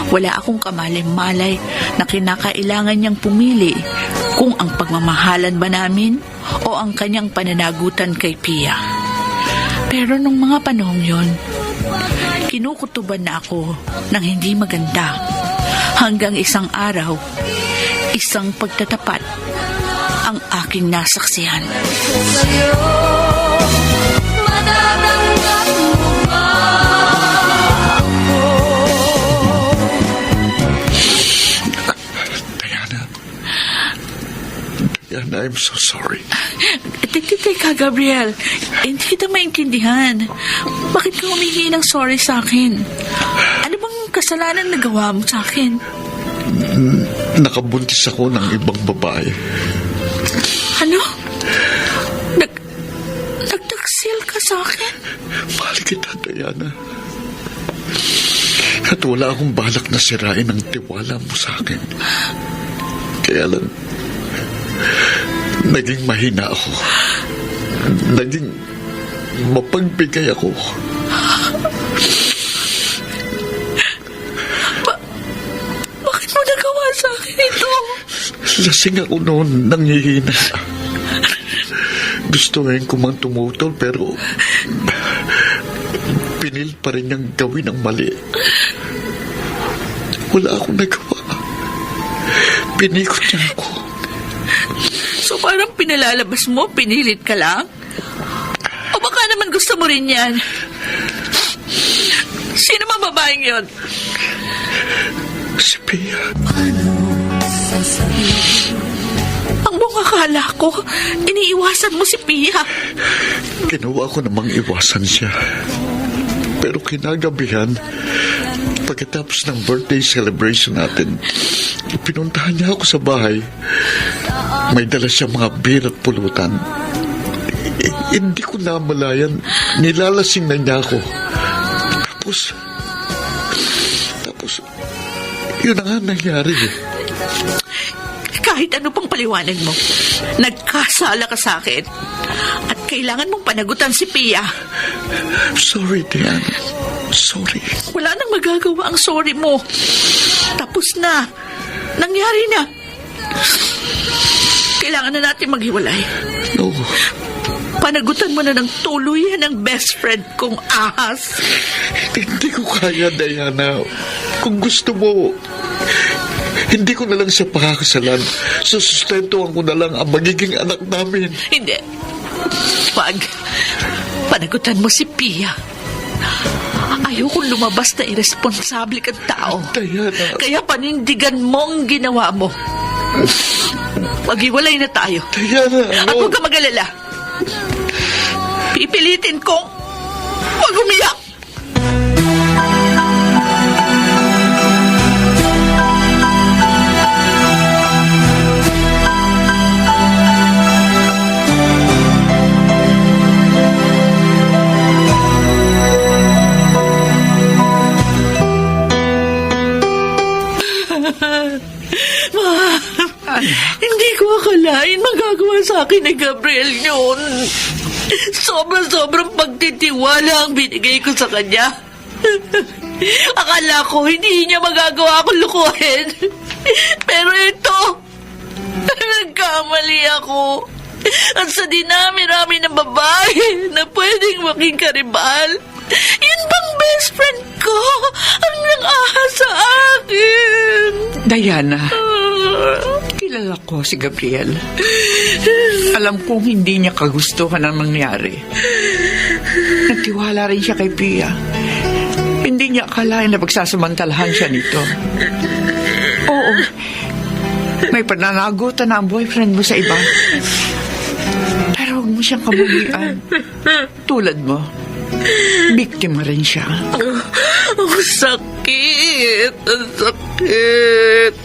Speaker 3: Wala akong kamalay-malay na kinakailangan niyang pumili kung ang pagmamahalan ba namin o ang kanyang pananagutan kay Pia. Pero nung mga panahong yon, kinukutuban na ako ng hindi maganda hanggang isang araw, isang pagtatapat ang aking nasaksihan.
Speaker 2: Diana, I'm so sorry.
Speaker 3: Teka, Gabriel. Hindi kita maintindihan. Bakit ka humingi ng sorry sa akin? Ano bang kasalanan na gawa mo sa akin?
Speaker 2: Nakabuntis ako ng ibang babae.
Speaker 3: Ano? Nagtaksil ka sa akin?
Speaker 2: Mahal kita, Diana. At wala akong balak na sirain ang tiwala mo sa akin. Kaya lang, naging mahina ako. Naging mapagbigay ako.
Speaker 3: Bakit mo nagawa sa akin ito?
Speaker 2: Lasing ako noon, nanghihina. Gustuhin ko mang tumutol, pero pinil pa rin niyang gawin ang mali. Wala akong nagawa. Pinikot niya ako.
Speaker 3: So parang pinalalabas mo, pinilit ka lang? O baka naman gusto mo rin yan? Sino mang babaeng yun?
Speaker 2: Si Pia.
Speaker 3: Ang buong akala ko, iniiwasan mo si Pia.
Speaker 2: Ginawa ko namang iwasan siya. Pero kinagabihan, pagkatapos ng birthday celebration natin, pinuntahan niya ako sa bahay. May dala siya mga beer at pulutan. Hindi ko namalayan, nilalasing na niya ako. Tapos, yun na nga nangyari.
Speaker 3: Kahit ano pang paliwanag mo, nagkasala ka sa akin. At kailangan mong panagutan si Pia.
Speaker 2: Sorry, Diana. Sorry.
Speaker 3: Wala nang magagawa ang sorry mo. Tapos na. Nangyari na. Kailangan na natin maghiwalay.
Speaker 2: No.
Speaker 3: Panagutan mo na ng tuluyan ang best friend kong ahas.
Speaker 2: Hindi ko kaya, Diana. Kung gusto mo, hindi ko na lang siya pakakasalan. Susustentuhan ko na lang ang magiging anak namin.
Speaker 3: Hindi. Wag. Panagutan mo si Pia. Ayokong lumabas na irresponsable kang tao.
Speaker 2: Diana.
Speaker 3: Kaya panindigan mo ang ginawa mo. Maghiwalay na tayo.
Speaker 2: Diana,
Speaker 3: At huwag ka mag-alala. Pipilitin kong huwag umiyak. Hindi ko akalain magagawa sa akin ni Gabriel yun. Sobrang pagtitiwala ang binigay ko sa kanya. Akala ko hindi niya magagawa akong lukuhin. Pero ito, nagkamali ako. At sa dinami-rami ng babae na pwedeng maging karibal, yun bang best friend ko ang nang-ahas sa akin?
Speaker 6: Diana, kilala ko si Gabriel. Alam kong hindi niya kagustuhan ang nangyari. Nagtiwala rin siya kay Pia. Hindi niya akalain na pagsasamantalahan siya nito. Oo, may pananagutan na ang boyfriend mo sa iba. Pero huwag mo siyang kamulian. Tulad mo, biktima rin siya.
Speaker 3: Ang sakit! Ang sakit!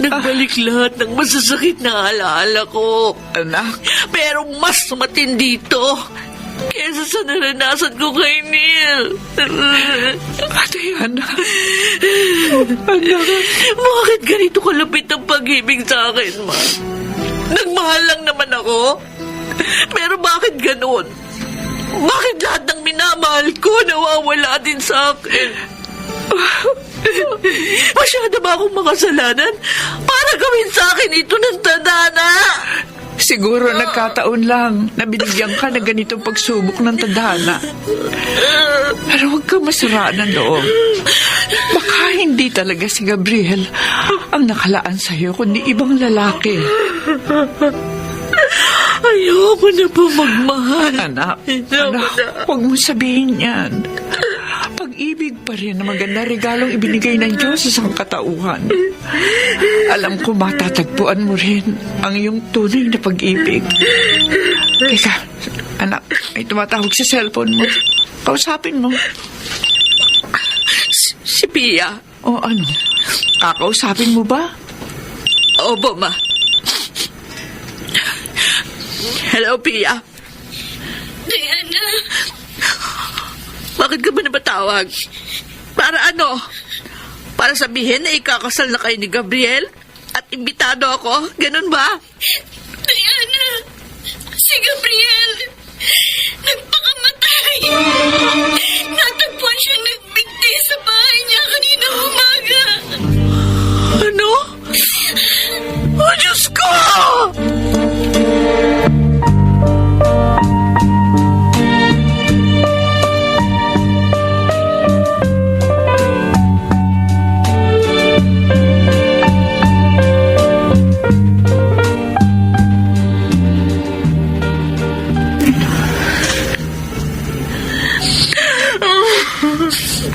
Speaker 3: Nagbalik lahat ng masasakit na alaala ko.
Speaker 6: Anak,
Speaker 3: Pero mas matindi ito kesa sa naranasan ko kay Neil.
Speaker 6: Diana.
Speaker 3: Bakit ganito kalapit ang pag-ibig sa akin, ma? Nagmahal lang naman ako. Pero bakit ganun? Bakit lahat ng minamahal ko nawawala din sa akin? Masyado ba akong makasalanan para gawin sa akin ito ng tadhana?
Speaker 6: Siguro nagkataon lang na binigyan ka ng ganitong pagsubok ng tadhana. Pero huwag ka masaraan ng loob. Baka hindi talaga si Gabriel ang nakalaan sa'yo, kundi ibang lalaki.
Speaker 3: Ayoko na po magmahal.
Speaker 6: Anak, huwag mo sabihin yan. Pag-ibig pa rin na maganda regalong ibinigay ng Diyos sa sangkatauhan. Alam ko matatagpuan mo rin ang iyong tunay na pag-ibig. Teka, anak, may tumatawag sa cellphone mo. Kausapin mo.
Speaker 3: Si Pia.
Speaker 6: O ano, kakausapin mo ba?
Speaker 3: Opo, ma. Hello, Pia.
Speaker 1: Diana,
Speaker 3: Bakit ka ba napatawag? Para ano? Para sabihin na ikakasal na kayo ni Gabriel? At imbitado ako? Ganun ba?
Speaker 1: Diana, si Gabriel, nagpakamatay. Natagpuan siyang nagbigti sa bahay niya kanina umaga.
Speaker 3: Ano? Oh, Diyos ko!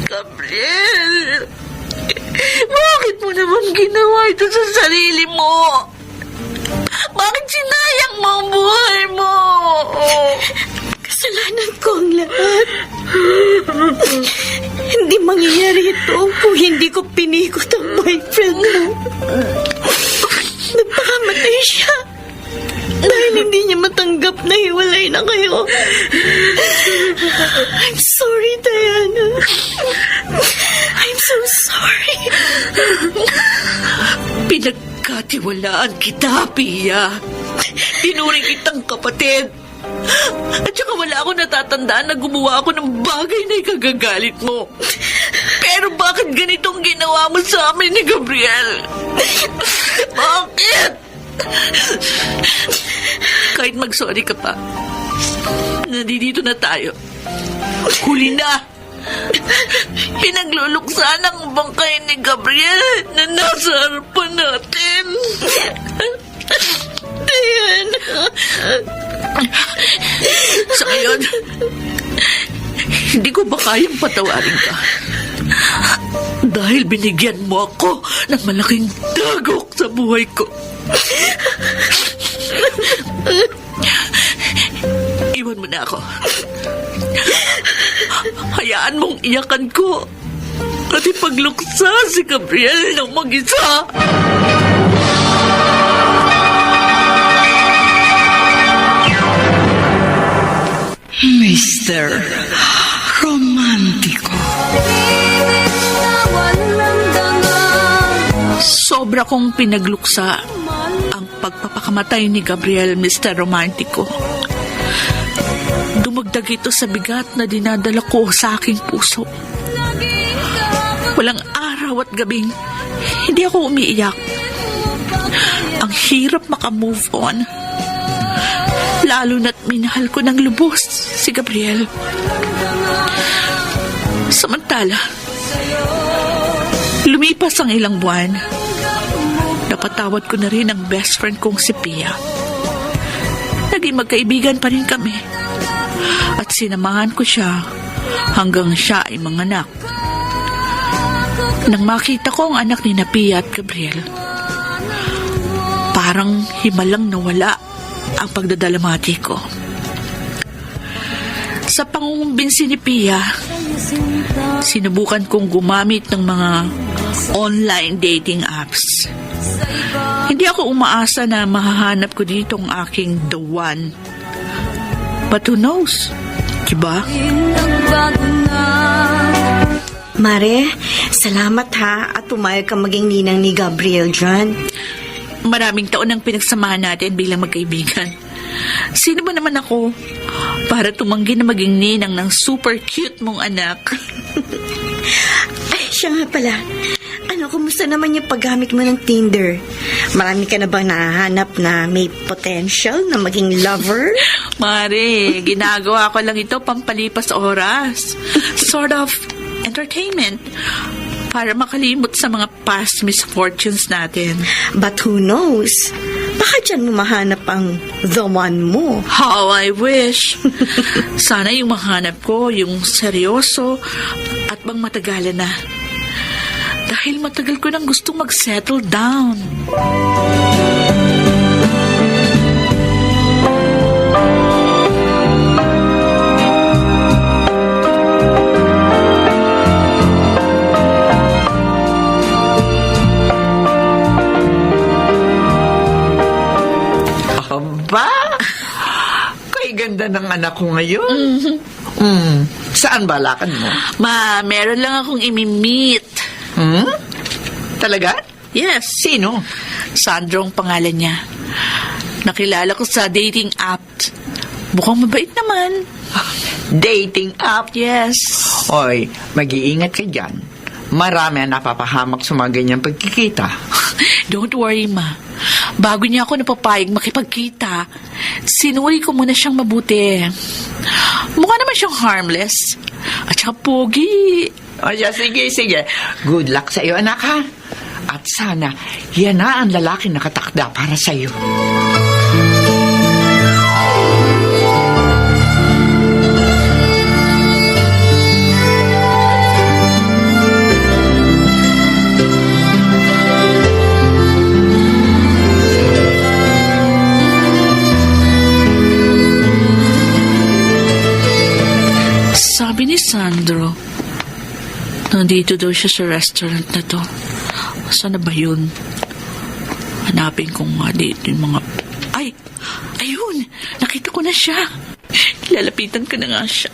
Speaker 3: Gabriel, bakit mo naman ginawa ito sa sarili mo? Bakit sinayang mo ang buhay mo?
Speaker 8: Kasalanan ko ang lahat. Hindi mangyayari ito kung hindi ko pinikot ang boyfriend mo. Nagpakamatay siya dahil hindi
Speaker 1: hindi niya matanggap na hiwalay na kayo. I'm sorry, Diana. I'm so sorry.
Speaker 3: Pinagkatiwalaan kita, Pia. Tinuring kitang kapatid. At saka wala ako natatandaan na gumawa ako ng bagay na ikagagalit mo. Pero bakit ganitong ginawa mo sa amin ni Gabriel? Bakit? Kahit mag-sorry ka pa, nandito na tayo. Huli na. Pinagluluksan ang bangkay ni Gabriel na nasa harapan natin.
Speaker 1: Diana.
Speaker 3: Sa ngayon, hindi ko ba kayang patawarin ka? Dahil binigyan mo ako ng malaking dagok sa buhay ko. Iwan mo na ako. Hayaan mong iyakan ko at ipagluksa si Gabriel ng mag-isa.
Speaker 6: Mr. Romantiko.
Speaker 3: Sobra kong pinagluksa ang pagpapakamatay ni Gabriel, Mr. Romantico. Dumagdag ito sa bigat na dinadala ko sa aking puso. Walang araw at gabing hindi ako umiiyak. Ang hirap makamove on. Lalo na't minahal ko ng lubos si Gabriel. Samantala, lumipas ang ilang buwan. Napatawad ko na rin ang best friend kong si Pia. Naging magkaibigan pa rin kami. At sinamahan ko siya hanggang siya ay manganak. Nang makita ko ang anak ni Pia at Gabriel, parang himalang nawala ang pagdadalamati ko. Sa pangungumbinsi ni Pia, sinubukan kong gumamit ng mga online dating apps. Hindi ako umaasa na mahahanap ko dito ang aking the one. But who knows? Diba?
Speaker 8: Mare, salamat ha at pumayag ka maging ninang ni Gabriel dyan.
Speaker 3: Maraming taon ang pinagsamahan natin bilang magkaibigan. Sino ba naman ako para tumanggi na maging ninang ng super cute mong anak?
Speaker 8: Ay, siya nga pala. Kumusta naman yung paggamit mo ng Tinder? Marami ka na bang nahahanap na may potential na maging lover?
Speaker 3: Mare, ginagawa ko lang ito pampalipas oras. Sort of entertainment. Para makalimot sa mga past misfortunes natin.
Speaker 8: But who knows? Baka dyan mo mahanap ang the one mo.
Speaker 3: How I wish. Sana yung mahanap ko, yung seryoso at bang matagalan na. Dahil matagal ko nang gustong mag-settle down.
Speaker 6: Aba! Kay ganda ng anak ko ngayon. Saan ba lakad mo?
Speaker 3: Ma, meron lang akong imi-meet.
Speaker 6: Talaga?
Speaker 3: Yes.
Speaker 6: Sino?
Speaker 3: Sandro ang pangalan niya. Nakilala ko sa dating app. Mukhang mabait naman.
Speaker 6: Dating app?
Speaker 3: Yes.
Speaker 6: Oy, mag-iingat ka dyan. Marami ang napapahamak sa mga ganyang pagkikita.
Speaker 3: Don't worry, Ma. Bago niya ako napapayag makipagkita, sinuri ko muna siyang mabuti. Mukha naman siyang harmless. At saka pogi.
Speaker 6: O siya, sige. Good luck sa iyo, anak, ha? At sana, yan na ang lalaki nakatakda para sa iyo.
Speaker 3: Sabi ni Sandro, nandito daw siya sa restaurant na to. Saan na ba yun? Hanapin ko nga dito yung mga... Ay! Ayun, nakita ko na siya. Lalapitan ko na nga siya.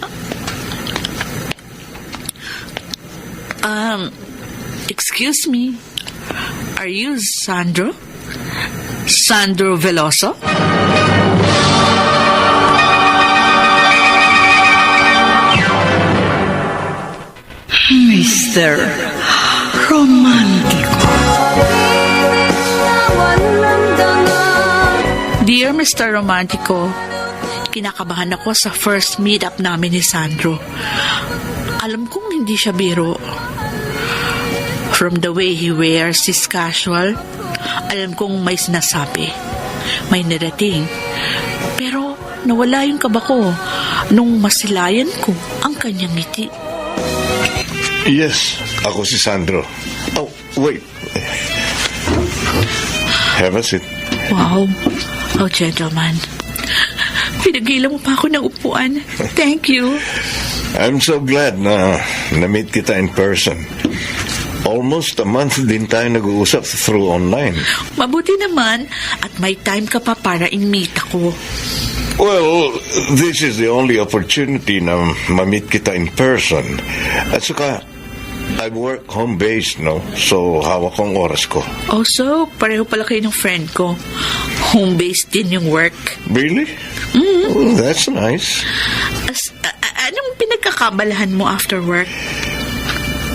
Speaker 3: Excuse me. Are you Sandro? Sandro Veloso? Mr. Romantico. Dear Mr. Romantico, kinakabahan ako sa first meet-up namin ni Sandro. Alam kong hindi siya biro. From the way he wears his casual, alam kong may sinasabi, may narating. Pero nawala yung kaba ko nung masilayan ko ang kanyang ngiti.
Speaker 9: Yes, ako si Sandro. Oh, wait. Have a seat.
Speaker 3: Wow. Oh, gentleman. Pinagilan mo pa ako ng upuan. Thank you.
Speaker 9: I'm so glad na na-meet kita in person. Almost a month din tayo nag-uusap through online.
Speaker 3: Mabuti naman at may time ka pa para in-meet ako.
Speaker 9: Well, this is the only opportunity na ma-meet kita in person. At saka, I work home-based, no? So, hawak ko ang oras ko.
Speaker 3: Also, pareho pala kayo ng friend ko. Home-based din yung work.
Speaker 9: Really? Oh, that's nice.
Speaker 3: Anong pinagkakabalahan mo after work?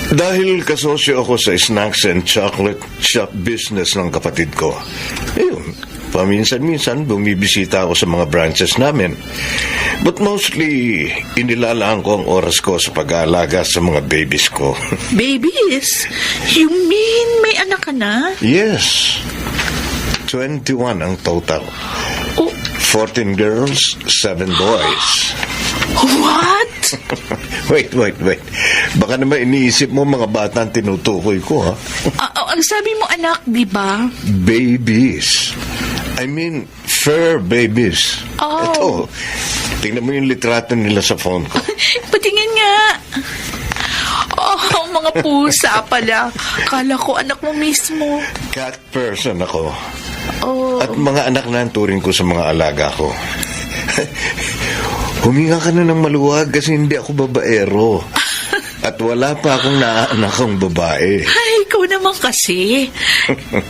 Speaker 9: Dahil kasosyo ako sa snacks and chocolate shop business ng kapatid ko. Ayun, paminsan-minsan bumibisita ako sa mga branches namin. But mostly, inilalaan ko ang oras ko sa pag-aalaga sa mga babies ko.
Speaker 3: Babies? You mean may anak ka na?
Speaker 9: Yes. 21 ang total.
Speaker 3: Oh.
Speaker 9: 14 girls, 7 boys.
Speaker 3: What?
Speaker 9: Wait. Baka naman iniisip mo mga bata ang tinutukoy ko, ha?
Speaker 3: Ang sabi mo anak, di ba?
Speaker 9: Babies. I mean, fur babies.
Speaker 3: Oh.
Speaker 9: Ito, tingnan mo yung litrato nila sa phone ko.
Speaker 3: Patingin nga. Oh, mga pusa pala. Kala ko anak mo mismo.
Speaker 9: Cat person ako.
Speaker 3: Oh.
Speaker 9: At mga anak na ang turing ko sa mga alaga ko. Huminga ka na ng maluwag kasi hindi ako babaero. At wala pa akong naanakang babae.
Speaker 3: Ay, ikaw naman kasi.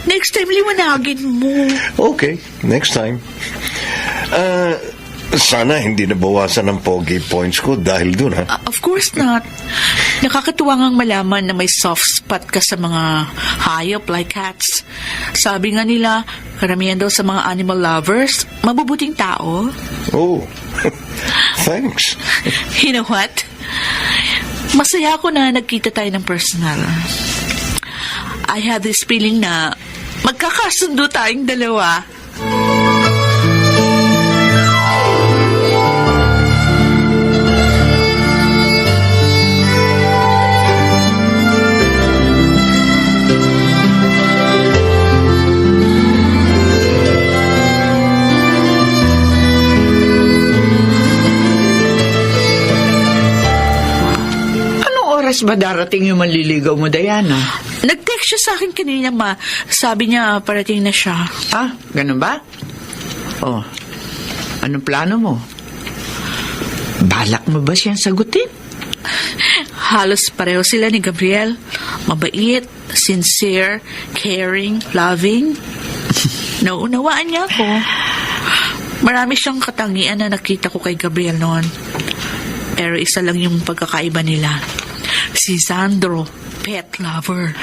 Speaker 3: Next time, liwanagin mo.
Speaker 9: Okay, next time. Sana hindi nabawasan ang pogi points ko dahil dun, ha?
Speaker 3: Of course not. Nakakatuwa ngang malaman na may soft spot ka sa mga hayop like cats. Sabi nga nila, karamihan daw sa mga animal lovers, mabubuting tao.
Speaker 9: Oh, thanks.
Speaker 3: You know what? Masaya ako na nagkita tayo ng personal. I have this feeling na magkakasundo tayong dalawa.
Speaker 6: Oras ba darating yung manliligaw mo, Diana?
Speaker 3: Nag-text siya sa akin kanina, ma. Sabi niya parating na siya.
Speaker 6: Ah, ganun ba? Oh, anong plano mo? Balak mo ba siyang sagutin?
Speaker 3: Halos pareho sila ni Gabriel. Mabait, sincere, caring, loving. Nauunawaan niya ako. Marami siyang katangian na nakita ko kay Gabriel noon. Pero isa lang yung pagkakaiba nila. Si Sandro, pet lover.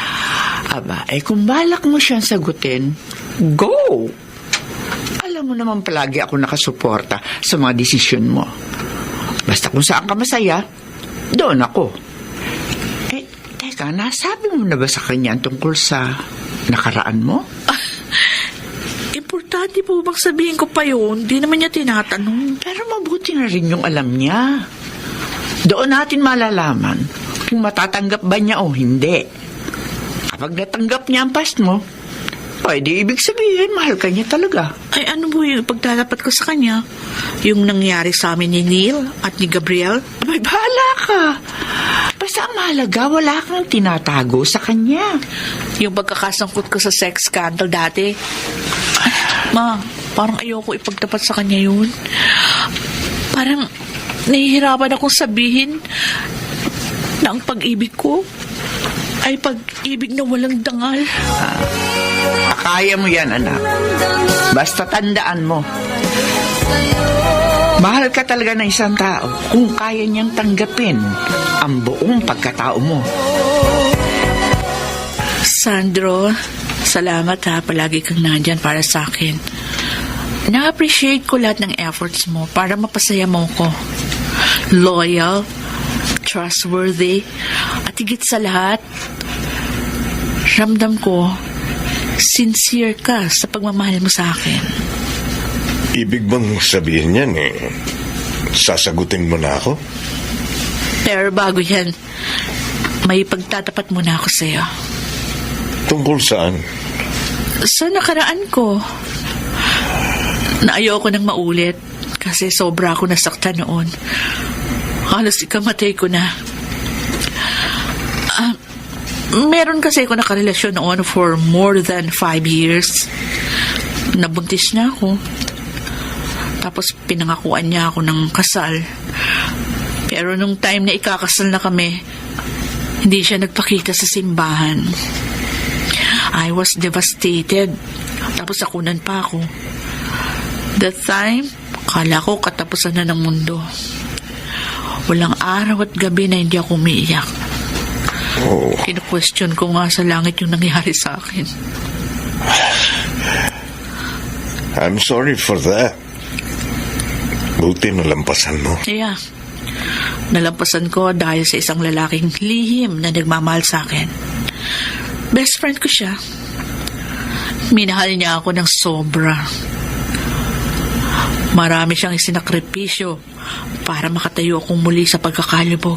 Speaker 6: Aba, kung balak mo siyang sagutin, go! Alam mo naman palagi ako nakasuporta sa mga desisyon mo. Basta kung saan ka masaya, doon ako. Teka, nasabi mo na ba sa kanya tungkol sa nakaraan mo?
Speaker 3: Importante po bang sabihin ko pa yun? Di naman niya tinatanong.
Speaker 6: Pero mabuti na rin yung alam niya. Doon natin malalaman kung matatanggap ba niya o hindi. Kapag natanggap niya ang past mo, di ibig sabihin, mahal ka niya talaga.
Speaker 3: Ay, ano po yung pagtatapat ko sa kanya? Yung nangyari sa amin ni Neil at ni Gabriel?
Speaker 6: May bahala ka. Basta ang mahalaga, wala kang tinatago sa kanya.
Speaker 3: Yung pagkakasangkot ko sa sex scandal dati? Ma, parang ayoko ipagtapat sa kanya yun. Parang nahihirapan akong sabihin na ang pag-ibig ko ay pag-ibig na walang dangal.
Speaker 6: Kaya mo yan, anak. Basta tandaan mo. Mahal ka talaga ng isang tao kung kaya niyang tanggapin ang buong pagkatao mo.
Speaker 3: Sandro, salamat ha. Palagi kang nandyan para sa akin. Na-appreciate ko lahat ng efforts mo para mapasaya mo ko. Loyal, trustworthy, at higit sa lahat, ramdam ko, sincere ka sa pagmamahal mo sa akin.
Speaker 9: Ibig bang sabihin yan sasagutin mo na ako?
Speaker 3: Pero bago yan, may pagtatapat muna ako sa'yo.
Speaker 9: Tungkol saan?
Speaker 3: Sa nakaraan ko, na ayoko nang maulit kasi sobra ako nasaktan noon. Halos ikamatay ko na. Meron kasi ako nakarelasyon noon for more than 5 years. Nabuntis na ako. Tapos pinangakuan niya ako ng kasal. Pero nung time na ikakasal na kami, hindi siya nagpakita sa simbahan. I was devastated. Tapos nakunan pa ako. That time, kala ko katapusan na ng mundo. Walang araw at gabi na hindi ako umiiyak.
Speaker 9: Oh.
Speaker 3: Kina-question ko nga sa langit yung nangyari sa akin.
Speaker 9: I'm sorry for that. Buti nalampasan mo.
Speaker 3: Yeah. Nalampasan ko dahil sa isang lalaking lihim na nagmamahal sa akin. Best friend ko siya. Minahal niya ako ng sobra. Marami siyang isinakripisyo para makatayo akong muli sa pagkakalibog.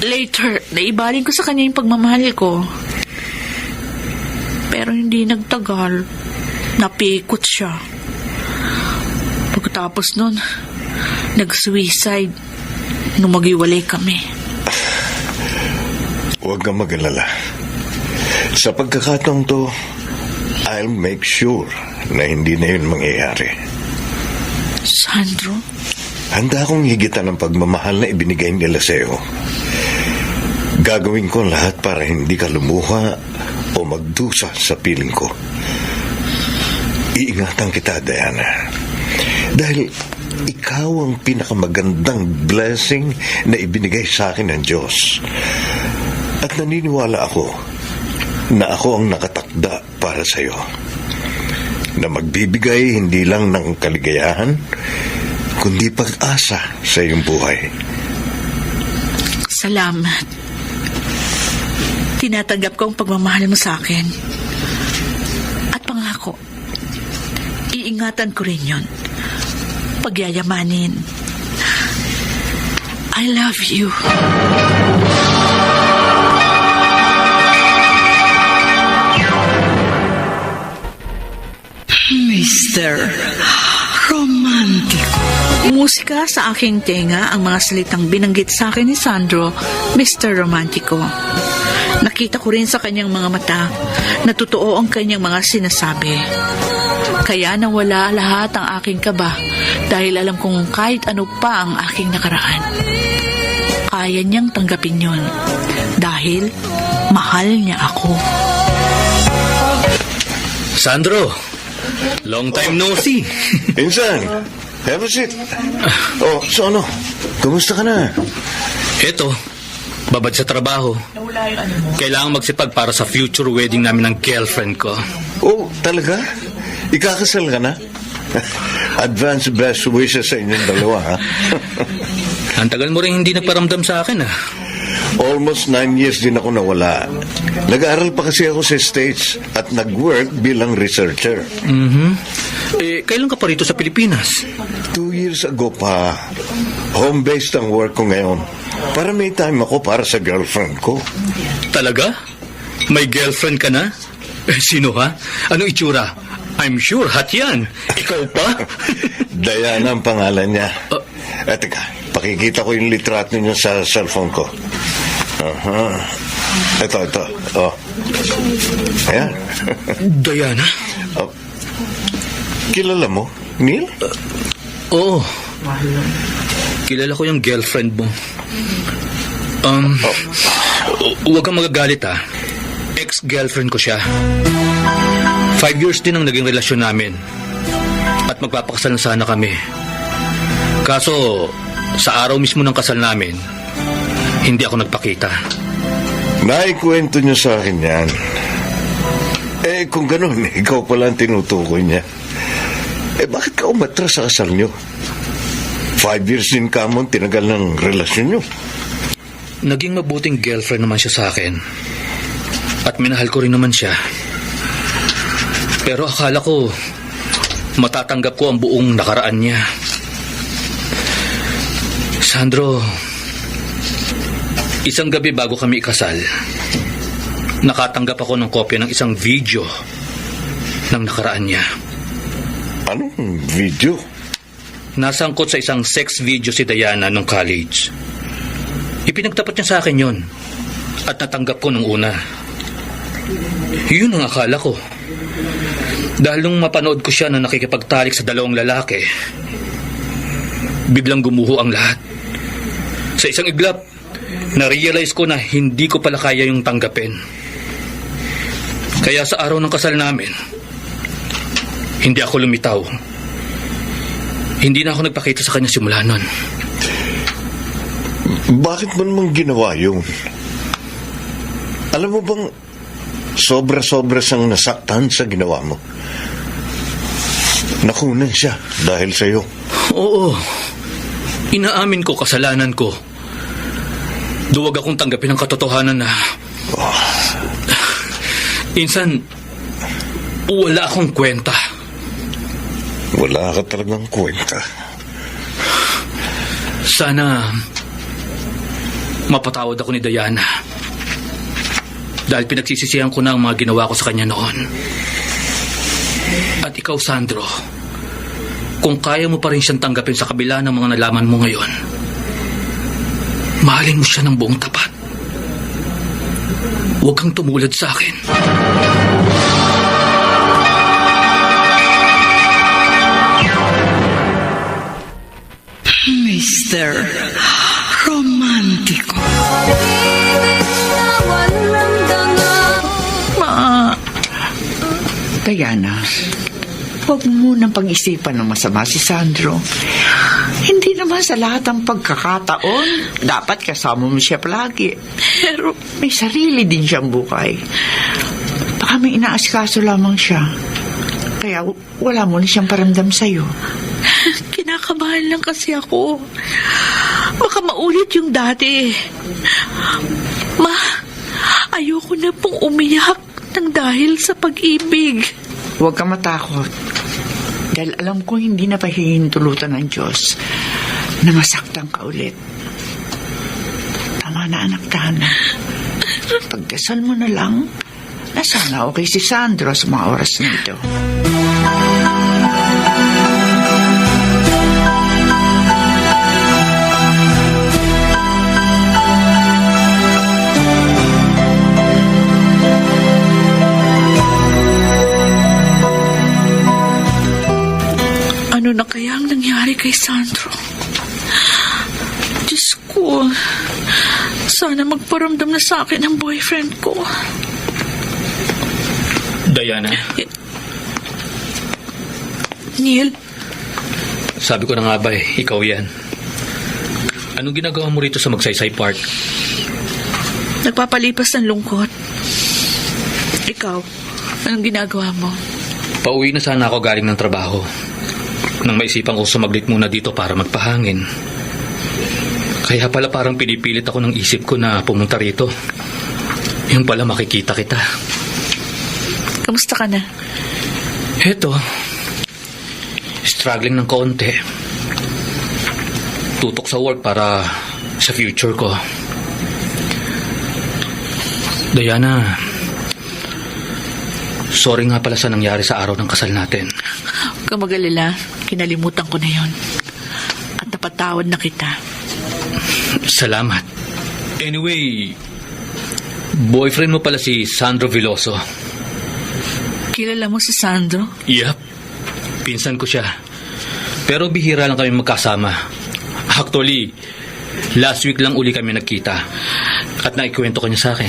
Speaker 3: Later, naibaling ko sa kanya yung pagmamahal ko. Pero hindi nagtagal. Napikot siya. Pagkatapos nun, nag-suicide nung mag-iwalay kami.
Speaker 9: Huwag kang mag-alala. Sa pagkakataong to, I'll make sure na hindi na yun mangyayari.
Speaker 3: Sandro?
Speaker 9: Handa akong higitan ng pagmamahal na ibinigay nila sa'yo. Gagawin ko ang lahat para hindi ka lumuha o magdusa sa piling ko. Iingatan kita, Diana. Dahil ikaw ang pinakamagandang blessing na ibinigay sa akin ng Diyos. At naniniwala ako na ako ang nakatakda para sa'yo. Na magbibigay hindi lang ng kaligayahan, kundi pag-asa sa iyong buhay.
Speaker 3: Salamat. Tinatanggap ko ang pagmamahal mo sa akin. At pangako, iingatan ko rin yun. Pagyayamanin. I love you.
Speaker 1: Mr. Romantico.
Speaker 3: Musika sa aking tenga ang mga salitang binanggit sa akin ni Sandro, Mr. Romantico. Nakita ko rin sa kanyang mga mata na totoo ang kanyang mga sinasabi. Kaya nawala lahat ang aking kaba dahil alam kong kahit ano pa ang aking nakaraan. Kaya niyang tanggapin yun dahil mahal niya ako.
Speaker 7: Sandro, long time no see.
Speaker 9: Insan, have a seat. Oh, so ano? Kumusta ka na?
Speaker 7: Eto, babad sa trabaho. Kailangan magsipag para sa future wedding namin ng girlfriend ko.
Speaker 9: Oh, talaga? Ikakasal ka na? Advance best wishes sa inyong dalawa, ha?
Speaker 7: Ang tagal mo rin hindi nagparamdam sa akin, ah.
Speaker 9: Almost 9 years din ako nawala. Nag-aaral pa kasi ako sa States at nag-work bilang researcher.
Speaker 7: Kailan ka pa rito sa Pilipinas?
Speaker 9: 2 years ago pa. Home-based ang work ko ngayon. Para may time ako para sa girlfriend ko.
Speaker 7: Talaga? May girlfriend ka na? Sino ha? Anong itsura? I'm sure hot yan. Ikaw pa?
Speaker 9: Diana ang pangalan niya. Teka, pakikita ko yung litrato niya sa cellphone ko. Ito. Oh. Ayan.
Speaker 7: Diana?
Speaker 9: Kilala mo, Neil?
Speaker 7: Oo. Kilala ko yung girlfriend mo. Huwag kang magagalit ha. Ex-girlfriend ko siya. 5 years din ang naging relasyon namin. At magpapakasal na sana kami. Kaso, sa araw mismo ng kasal namin, hindi ako nagpakita.
Speaker 9: Naikwento niyo sa akin yan. Kung ganun, ikaw pala ang tinutukoy niya. Bakit ka umatras sa kasal niyo? 5 years din ka mo tinagal ng relasyon niyo.
Speaker 7: Naging mabuting girlfriend naman siya sa akin. At minahal ko rin naman siya. Pero akala ko, matatanggap ko ang buong nakaraan niya. Sandro, isang gabi bago kami ikasal, nakatanggap ako ng kopya ng isang video ng nakaraan niya.
Speaker 9: Anong video?
Speaker 7: Nasangkot sa isang sex video si Diana nung college. Ipinagtapat niya sa akin yon at natanggap ko nung una. Yun ang akala ko. Dahil nung mapanood ko siya na nakikipagtalik sa 2 lalaki, biglang gumuho ang lahat. Sa isang iglap, na-realize ko na hindi ko pala kaya yung tanggapin. Kaya sa araw ng kasal namin, hindi ako lumitaw. Hindi na ako nagpakita sa kanya simula nun.
Speaker 9: Bakit mo naman ginawa yun? Alam mo bang sobra-sobra siyang nasaktan sa ginawa mo? Nakunan siya dahil sa'yo.
Speaker 7: Oo. Inaamin ko kasalanan ko. Duwag akong tanggapin ang katotohanan na insan, wala akong kwenta.
Speaker 9: Wala ka talagang kwenta.
Speaker 7: Sana mapatawad ako ni Diana. Dahil pinagsisisihan ko na ang mga ginawa ko sa kanya noon. At ikaw, Sandro, kung kaya mo pa rin siyang tanggapin sa kabila ng mga nalaman mo ngayon, mahalin mo siya ng buong tapat. Huwag kang tumulad sa akin.
Speaker 3: Mr. Romantiko.
Speaker 6: Diana, huwag mo munang pag-isipan ng masama si Sandro. Hindi naman sa lahat ng pagkakataon dapat kasama mo siya palagi. Pero may sarili din siyang buhay. Baka may inaasikaso lamang siya. Kaya wala mo na siyang paramdam sa'yo.
Speaker 3: Kinakabahan lang kasi ako. Baka maulit yung dati. Ma, ayoko na pong umiyak ng dahil sa pag-ibig.
Speaker 6: Huwag ka matakot. Dahil alam ko hindi na pahihintulutan ng Diyos na masaktan ka ulit. Tama na, anak Tana. Pagdasal mo na lang na sana okay si Sandro sa mga oras na ito.
Speaker 3: Ano na kaya ang nangyari kay Sandro? Diyos ko, sana magparamdam na sa akin ang boyfriend ko.
Speaker 7: Diana,
Speaker 3: Neil,
Speaker 7: sabi ko na nga ba ikaw yan. Anong ginagawa mo rito sa Magsaysay Park?
Speaker 3: nagpapalipas ng lungkot. Ikaw, anong ginagawa mo?
Speaker 7: Pauwi na sana ako galing ng trabaho. Nang maisipan ko sumaglit muna dito para magpahangin. Kaya pala parang pinipilit ako ng isip ko na pumunta rito. Yung pala makikita kita.
Speaker 3: Kamusta ka na?
Speaker 7: Eto, struggling ng kaunti. Tutok sa work para sa future ko. Diana, sorry nga pala sa nangyari sa araw ng kasal natin.
Speaker 3: Huwag kang mag-alala. Kinalimutan ko na yon. At napatawad na kita.
Speaker 7: Salamat. Anyway, boyfriend mo pala si Sandro Veloso.
Speaker 3: Kilala mo si Sandro?
Speaker 7: Yep. Pinsan ko siya. Pero bihira lang kami magkasama. Actually, last week lang uli kami nagkita. At naikwento ko niya sa akin.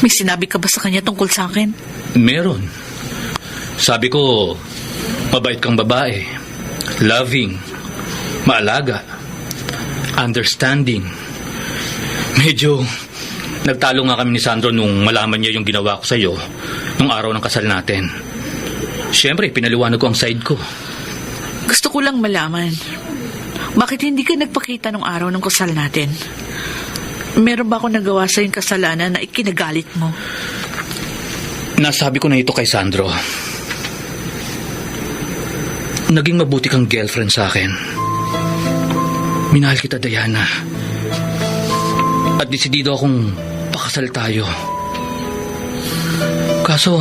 Speaker 3: May sinabi ka ba sa kanya tungkol sa akin?
Speaker 7: Meron. Sabi ko, mabait kang babae. Loving. Maalaga. Understanding. Medyo nagtalo nga kami ni Sandro nung malaman niya yung ginawa ko sa'yo nung araw ng kasal natin. Siyempre, pinaliwanag ko ang side ko.
Speaker 3: Gusto ko lang malaman, bakit hindi ka nagpakita nung araw ng kasal natin? Meron ba ako nagawa sa yung kasalanan na ikinagalit mo?
Speaker 7: Nasabi ko na ito kay Sandro. Naging mabuti kang girlfriend sa akin. Minahal kita, Diana. At desidido akong pakasal tayo. Kaso,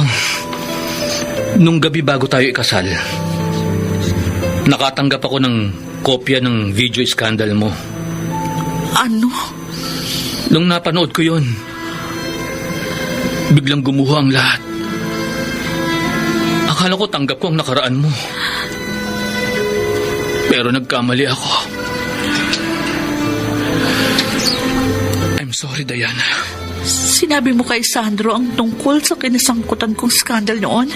Speaker 7: nung gabi bago tayo ikasal, nakatanggap ako ng kopya ng video scandal mo.
Speaker 3: Ano?
Speaker 7: Nung napanood ko yun, biglang gumuho ang lahat. Akala ko tanggap ko ang nakaraan mo. Pero nagkamali ako. I'm sorry, Diana.
Speaker 3: Sinabi mo kay Sandro ang tungkol sa kinasangkutan kong skandal noon?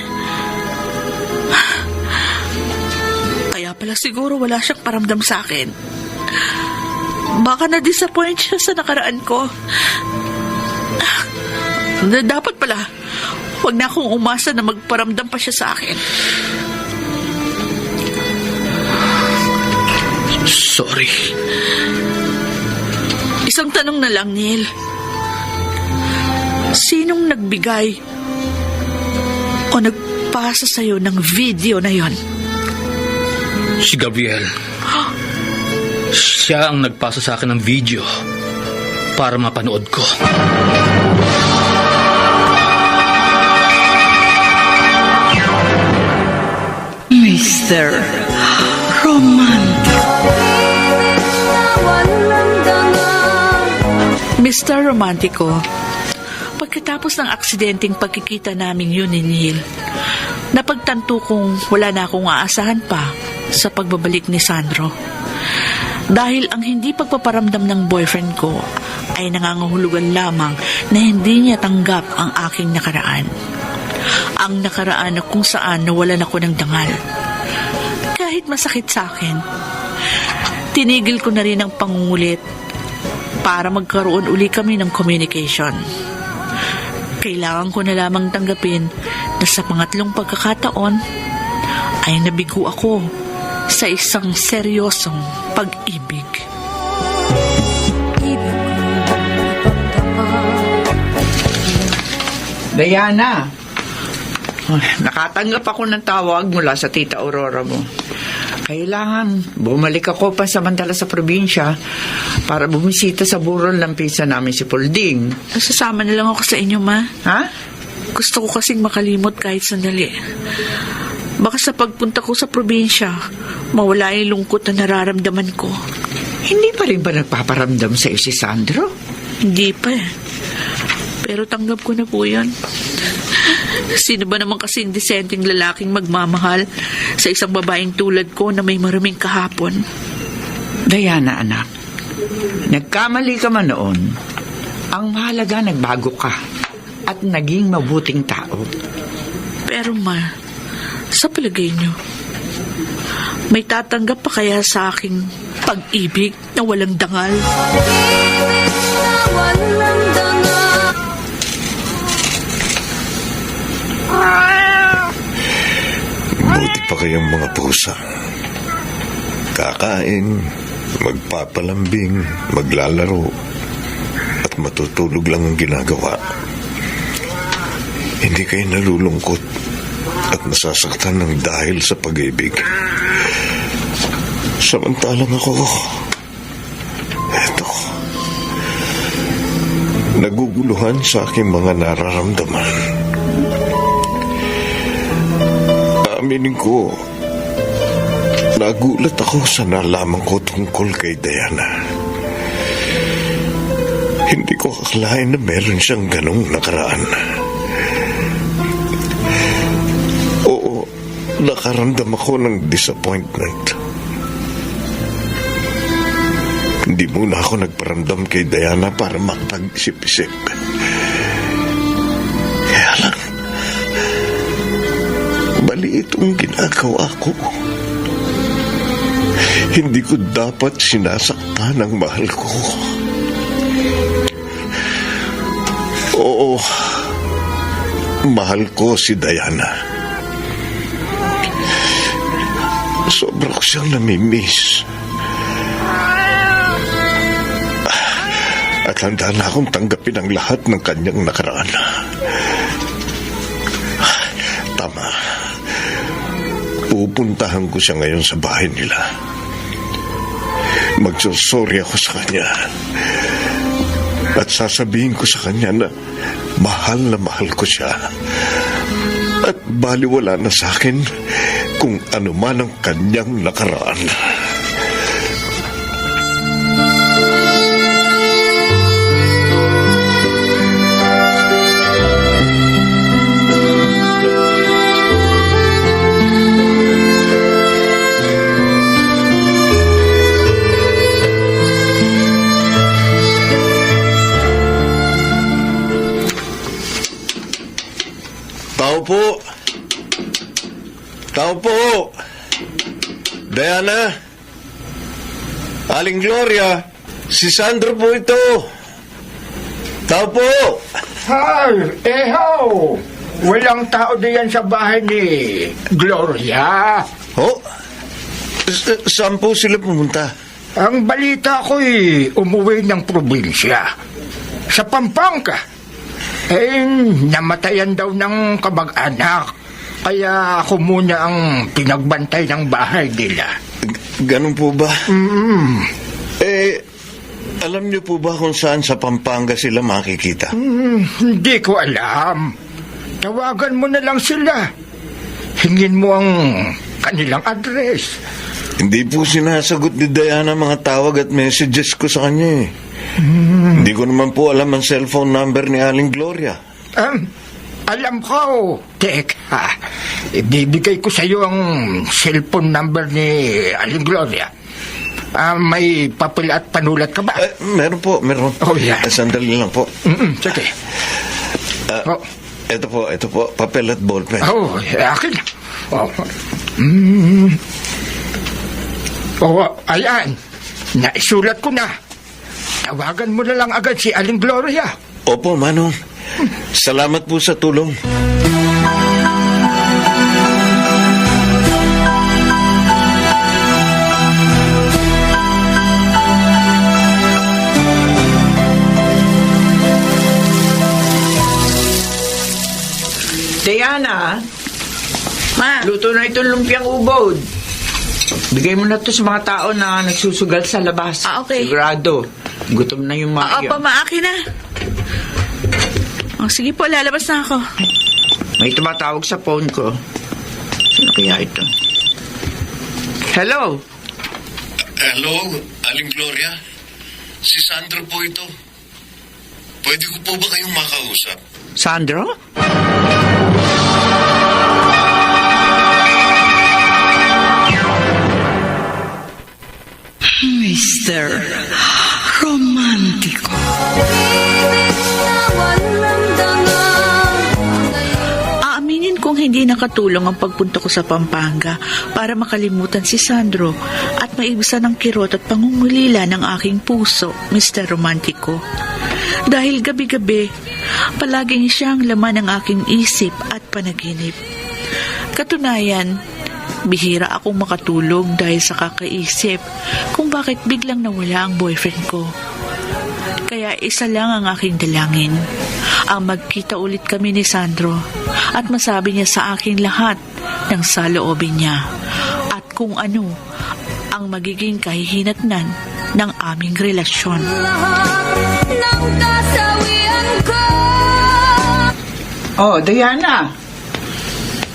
Speaker 3: Kaya pala siguro wala siyang paramdam sa akin. Baka na-disappoint siya sa nakaraan ko. Dapat pala, huwag na akong umasa na magparamdam pa siya sa akin.
Speaker 7: Sorry.
Speaker 3: Isang tanong na lang, Neil. Sinong nagbigay o nagpasa sa'yo ng video na yon?
Speaker 7: Si Gabriel. Siya ang nagpasa sa akin ng video para mapanood ko.
Speaker 3: Mr. Romantic. Mr. Romantico, pagkatapos ng aksidenteng pagkikita namin yun ni Neil, napagtanto kong wala na akong aasahan pa sa pagbabalik ni Sandro. Dahil ang hindi pagpaparamdam ng boyfriend ko ay nangangahulugan lamang na hindi niya tanggap ang aking nakaraan. Ang nakaraan na kung saan nawalan ako ng dangal. Kahit masakit sa akin, tinigil ko na rin ang pangungulit para magkaroon uli kami ng communication. Kailangan ko na lamang tanggapin na sa pangatlong pagkakataon ay nabigo ako sa isang seryosong pag-ibig.
Speaker 6: Diana, nakatanggap ako ng tawag mula sa Tita Aurora mo. Kailangan bumalik ako pansamantala sa probinsya para bumisita sa burol ng pinsan namin si Polding.
Speaker 3: Sasama na lang ako sa inyo, Ma.
Speaker 6: Ha?
Speaker 3: Gusto ko kasing makalimot kahit sandali. Baka sa pagpunta ko sa probinsya, mawala yung lungkot na nararamdaman ko.
Speaker 6: Hindi pa rin ba nagpaparamdam sa iyo si Sandro?
Speaker 3: Hindi pa eh. Pero tanggap ko na po yan. Sino ba naman kasing disenteng lalaking magmamahal sa isang babaeng tulad ko na may maraming kahapon?
Speaker 6: Diana, anak, nagkamali ka man noon. Ang mahalaga, nagbago ka at naging mabuting tao.
Speaker 3: Pero Ma, sa palagay niyo, may tatanggap pa kaya sa aking pag-ibig na walang dangal?
Speaker 9: Buti pa kayong mga pusa. Kakain, magpapalambing, maglalaro, at matutulog lang ang ginagawa. Hindi kayo nalulungkot at nasasaktan ng dahil sa pag-ibig. Samantalang ako, eto, naguguluhan sa aking mga nararamdaman. Aminin ko, nagulat ako sa nalaman ko tungkol kay Diana. Hindi ko akalain na meron siyang ganong nakaraan. nakaramdam ako ng disappointment. Hindi muna ako nagparamdam kay Diana para makapag-isip-isip. Kaya lang, mali itong ginagawa ko. Hindi ko dapat sinasaktan ang mahal ko. Oo, mahal ko si Diana. Sobra ko siyang namimiss. At handa na akong tanggapin ang lahat ng kanyang nakaraan. Tama. Pupuntahan ko siya ngayon sa bahay nila. Magsusorry ako sa kanya. At sasabihin ko sa kanya na mahal ko siya. At baliwala na sa akin kung ano man ang kanyang nakaraan. Tao po! Diana? Aling Gloria? Si Sandro po ito! Tao po!
Speaker 10: Hi! Eho! Walang tao diyan sa bahay ni Gloria.
Speaker 9: Oh? Saan po sila pumunta?
Speaker 10: Ang balita ko'y umuwi ng probinsya. Sa Pampanga. Namatayan daw ng kamag-anak. Kaya ako muna ang pinagbantay ng bahay nila.
Speaker 9: Ganun po ba? Alam niyo po ba kung saan sa Pampanga sila makikita?
Speaker 10: Hindi ko alam. Tawagan mo na lang sila. Hingin mo ang kanilang address.
Speaker 9: Hindi po sinasagot ni Diana mga tawag at messages ko sa kanya eh. Hindi ko naman po alam ang cellphone number ni Aling Gloria.
Speaker 10: Alam ko. Teka, ibibigay ko sa iyo ang cellphone number ni Aling Gloria. May papel at panulat ka ba?
Speaker 9: Meron po.
Speaker 10: Oh, yeah.
Speaker 9: Sandali lang po.
Speaker 10: Sige.
Speaker 9: Ito po, papel at ballpen.
Speaker 10: Oh, akin. Ayan. Naisulat ko na. Tawagan mo na lang agad si Aling Gloria.
Speaker 9: Opo, Manong. Salamat po sa tulong.
Speaker 6: Diana,
Speaker 3: Ma,
Speaker 6: luto na itong lumpiang ubod. Bigay mo na to sa mga tao na nagsusugal sa labas.
Speaker 3: Okay.
Speaker 6: Sigurado. Gutom na yung mga
Speaker 3: Opo, ma, akin na. Sige po, lalabas na ako.
Speaker 6: May tumatawag sa phone ko. Sino kaya ito? Hello?
Speaker 2: Hello, Aling Gloria. Si Sandro po ito. Pwede ko po ba kayong makausap?
Speaker 6: Sandro?
Speaker 1: Mr. Romántico.
Speaker 3: Aaminin kong hindi nakatulong ang pagpunta ko sa Pampanga para makalimutan si Sandro at maibisan ang kirot at pangungulila ng aking puso, Mr. Romantico. Dahil gabi-gabi, palaging siya ang laman ng aking isip at panaginip. Katunayan, bihira akong makatulog dahil sa kakaisip kung bakit biglang nawala ang boyfriend ko. Kaya isa lang ang aking dalangin, ang magkita ulit kami ni Sandro at masabi niya sa akin lahat ng saloobin niya at kung ano ang magiging kahihinatnan ng aming relasyon.
Speaker 6: Oh, Diana.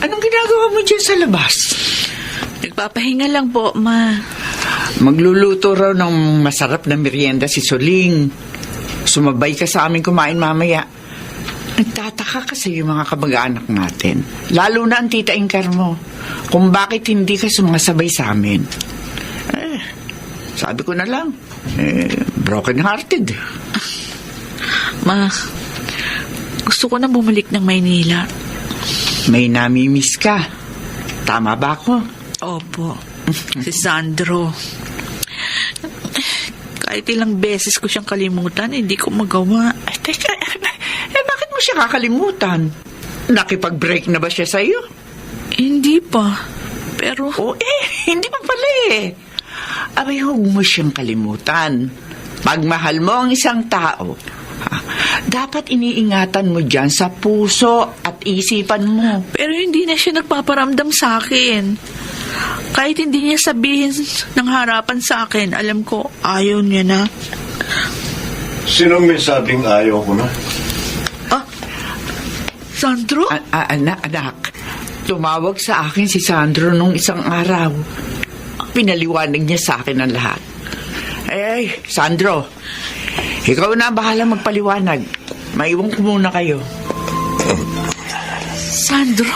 Speaker 6: Anong ginagawa mo dyan sa labas?
Speaker 3: Nagpapahinga lang po, Ma.
Speaker 6: Magluluto raw ng masarap na merienda si Soling. Sumabay ka sa amin kumain mamaya. Nagtataka kasi yung mga kamag-anak natin, lalo na ang tita Inger mo, kung bakit hindi ka sumasabay sa amin. Sabi ko na lang, broken-hearted.
Speaker 3: Ma, gusto ko na bumalik ng Maynila.
Speaker 6: May nami-miss ka. Tama ba ako?
Speaker 3: Opo, si Sandro. Kahit ilang beses ko siyang kalimutan, hindi ko magawa.
Speaker 6: Teka, bakit mo siya kakalimutan? Nakipag-break na ba siya sa'yo?
Speaker 3: Hindi pa, pero...
Speaker 6: Hindi pa pala Abay, huwag mo siyang kalimutan. Pag mahal mo ang isang tao, dapat iniingatan mo dyan sa puso at isipan mo.
Speaker 3: Pero hindi na siya nagpaparamdam sa akin. Kahit hindi niya sabihin ng harapan sa akin, alam ko, ayaw niya na.
Speaker 9: Sinong may sabing ayaw ko na?
Speaker 3: Sandro?
Speaker 6: Anak, tumawag sa akin si Sandro nung isang araw. Pinaliwanag niya sa akin ang lahat. Sandro, ikaw na bahala magpaliwanag. Maiwan ko muna kayo.
Speaker 3: Sandro?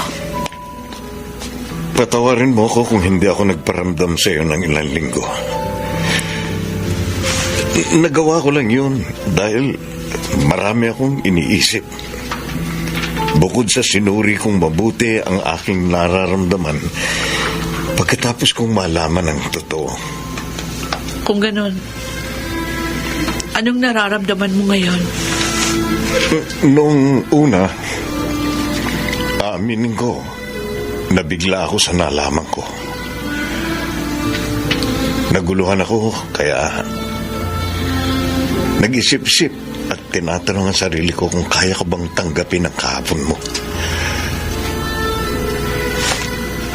Speaker 9: Patawarin mo ako kung hindi ako nagparamdam sa iyo ng ilang linggo. Nagawa ko lang yun dahil marami akong iniisip. Bukod sa sinuri kong mabuti ang aking nararamdaman, pagkatapos kong malaman ang totoo.
Speaker 3: Kung ganun, anong nararamdaman mo ngayon?
Speaker 9: Noong una, aminin ko, nabigla ako sa nalaman ko. Naguluhan ako, kaya nag-isip-isip at tinatanong ang sarili ko kung kaya ko bang tanggapin ang kahapon mo.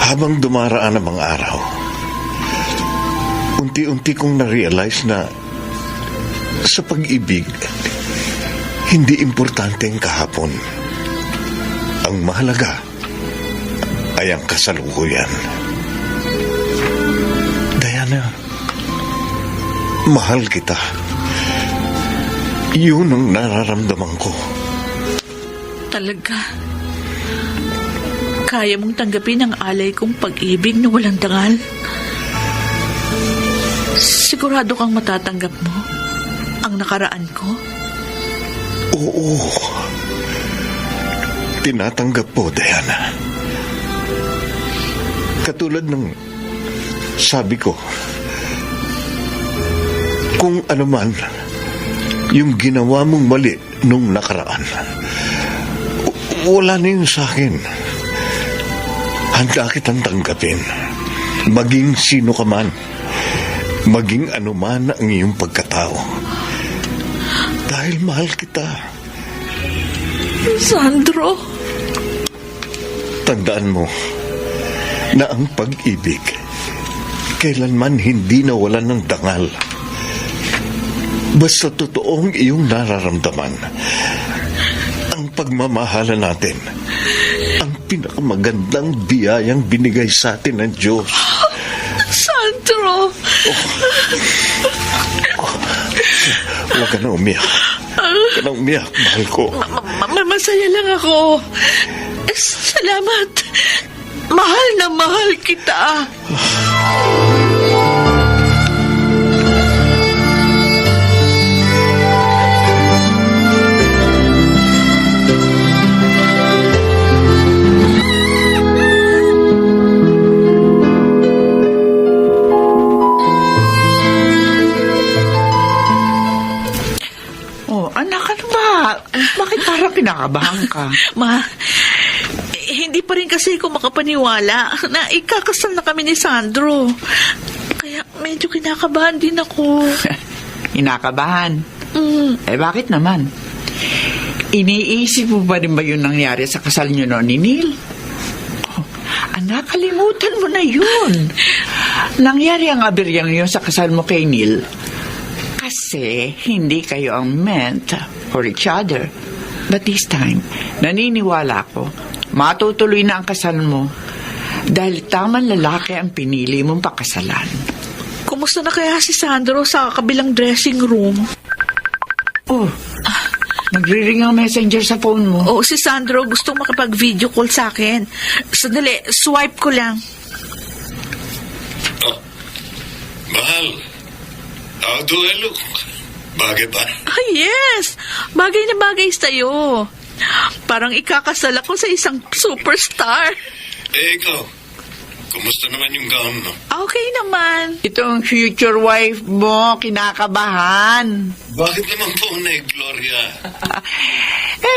Speaker 9: Habang dumaraan ang mga araw, unti-unti kong na-realize na sa pag-ibig, hindi importante ang kahapon. Ang mahalaga ay ang kasalukuyan. Diana, mahal kita. Yun ang nararamdaman ko.
Speaker 3: Talaga? Kaya mong tanggapin ang alay kong pag-ibig na walang dangal? Sigurado kang matatanggap mo ang nakaraan ko?
Speaker 9: Oo. Tinatanggap po, Diana. Katulad ng sabi ko, kung ano man yung ginawa mong mali nung nakaraan, wala na yun sa akin. Handa kitang tanggapin. Maging sino ka man. Maging ano man ang iyong pagkatao. Dahil mahal kita.
Speaker 3: Sandro?
Speaker 9: Tandaan mo na ang pag-ibig kailanman hindi nawalan ng dangal. Basta totoong iyong nararamdaman. Ang pagmamahala natin ang pinakamagandang biyayang binigay sa atin ng Diyos.
Speaker 3: Sandro!
Speaker 9: Huwag ka na umiyak. Huwag ka na umiyak, mahal ko.
Speaker 3: Masaya lang ako. Salamat. Mahal na mahal kita.
Speaker 6: Bakit parang kinakabahan ka?
Speaker 3: Ma, hindi pa rin kasi ako makapaniwala na ikakasal na kami ni Sandro. Kaya medyo kinakabahan din ako.
Speaker 6: Kinakabahan? Bakit naman? Iniisip mo ba rin ba yung nangyari sa kasal niyo noon ni Neil? Anak, kalimutan mo na yun. Nangyari ang aberyang yun sa kasal mo kay Neil kasi hindi kayo ang meant for each other. But this time, naniniwala ko, matutuloy na ang kasal mo dahil tamang lalaki ang pinili mong pakasalan.
Speaker 3: Kumusta na kaya si Sandro sa kabilang dressing room?
Speaker 6: Nagre-ring ang messenger sa phone mo.
Speaker 3: Oo, si Sandro gustong makapag-video call sa akin. Sandali, swipe ko lang.
Speaker 11: Oh, mahal. How do I look? Bagay ba?
Speaker 3: Ah, yes! Bagay na bagay sa'yo. Parang ikakasal ako sa isang superstar.
Speaker 11: Eh, ikaw. Kumusta naman yung gown mo?
Speaker 3: Okay naman.
Speaker 6: Itong future wife mo, kinakabahan.
Speaker 11: Bakit naman po na Gloria?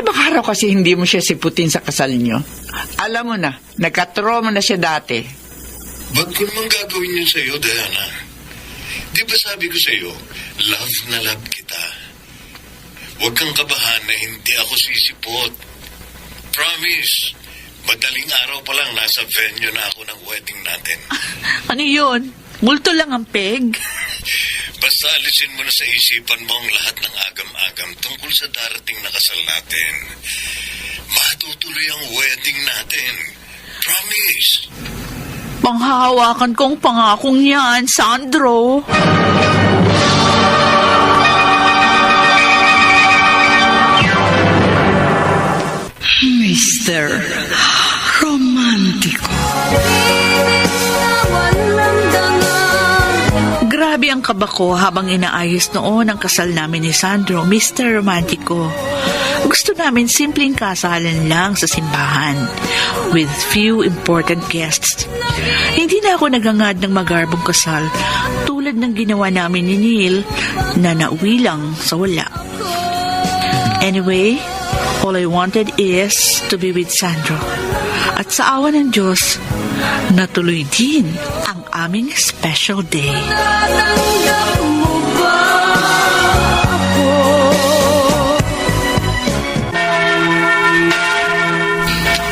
Speaker 6: Baka raw kasi hindi mo siya siputin sa kasal niyo. Alam mo na, nagka-trauma na siya dati.
Speaker 11: Ba't ko naman gagawin yun sa'yo, Diana? Di ba sabi ko sa'yo, love na love kita. Huwag kang kabahan na hindi ako sisipot. Promise. Madaling araw pa lang nasa venue na ako ng wedding natin.
Speaker 3: Ano yun? Multo lang ang peg?
Speaker 11: Basta alisin mo na sa isipan mo ang lahat ng agam-agam tungkol sa darating na kasal natin. Matutuloy ang wedding natin. Promise.
Speaker 3: Panghahawakan kong pangakong yan, Sandro.
Speaker 1: Mr. Romántico.
Speaker 3: Grabe ang kaba ko habang inaayos noon ang kasal namin ni Sandro, Mr. Romantico. Gusto namin simpleng kasalan lang sa simbahan with few important guests. Hindi na ako nagangad ng magarbong kasal tulad ng ginawa namin ni Neil na nauwi lang sa wala. Anyway, all I wanted is to be with Sandro. At sa awa ng Diyos, natuloy din ang aming special day.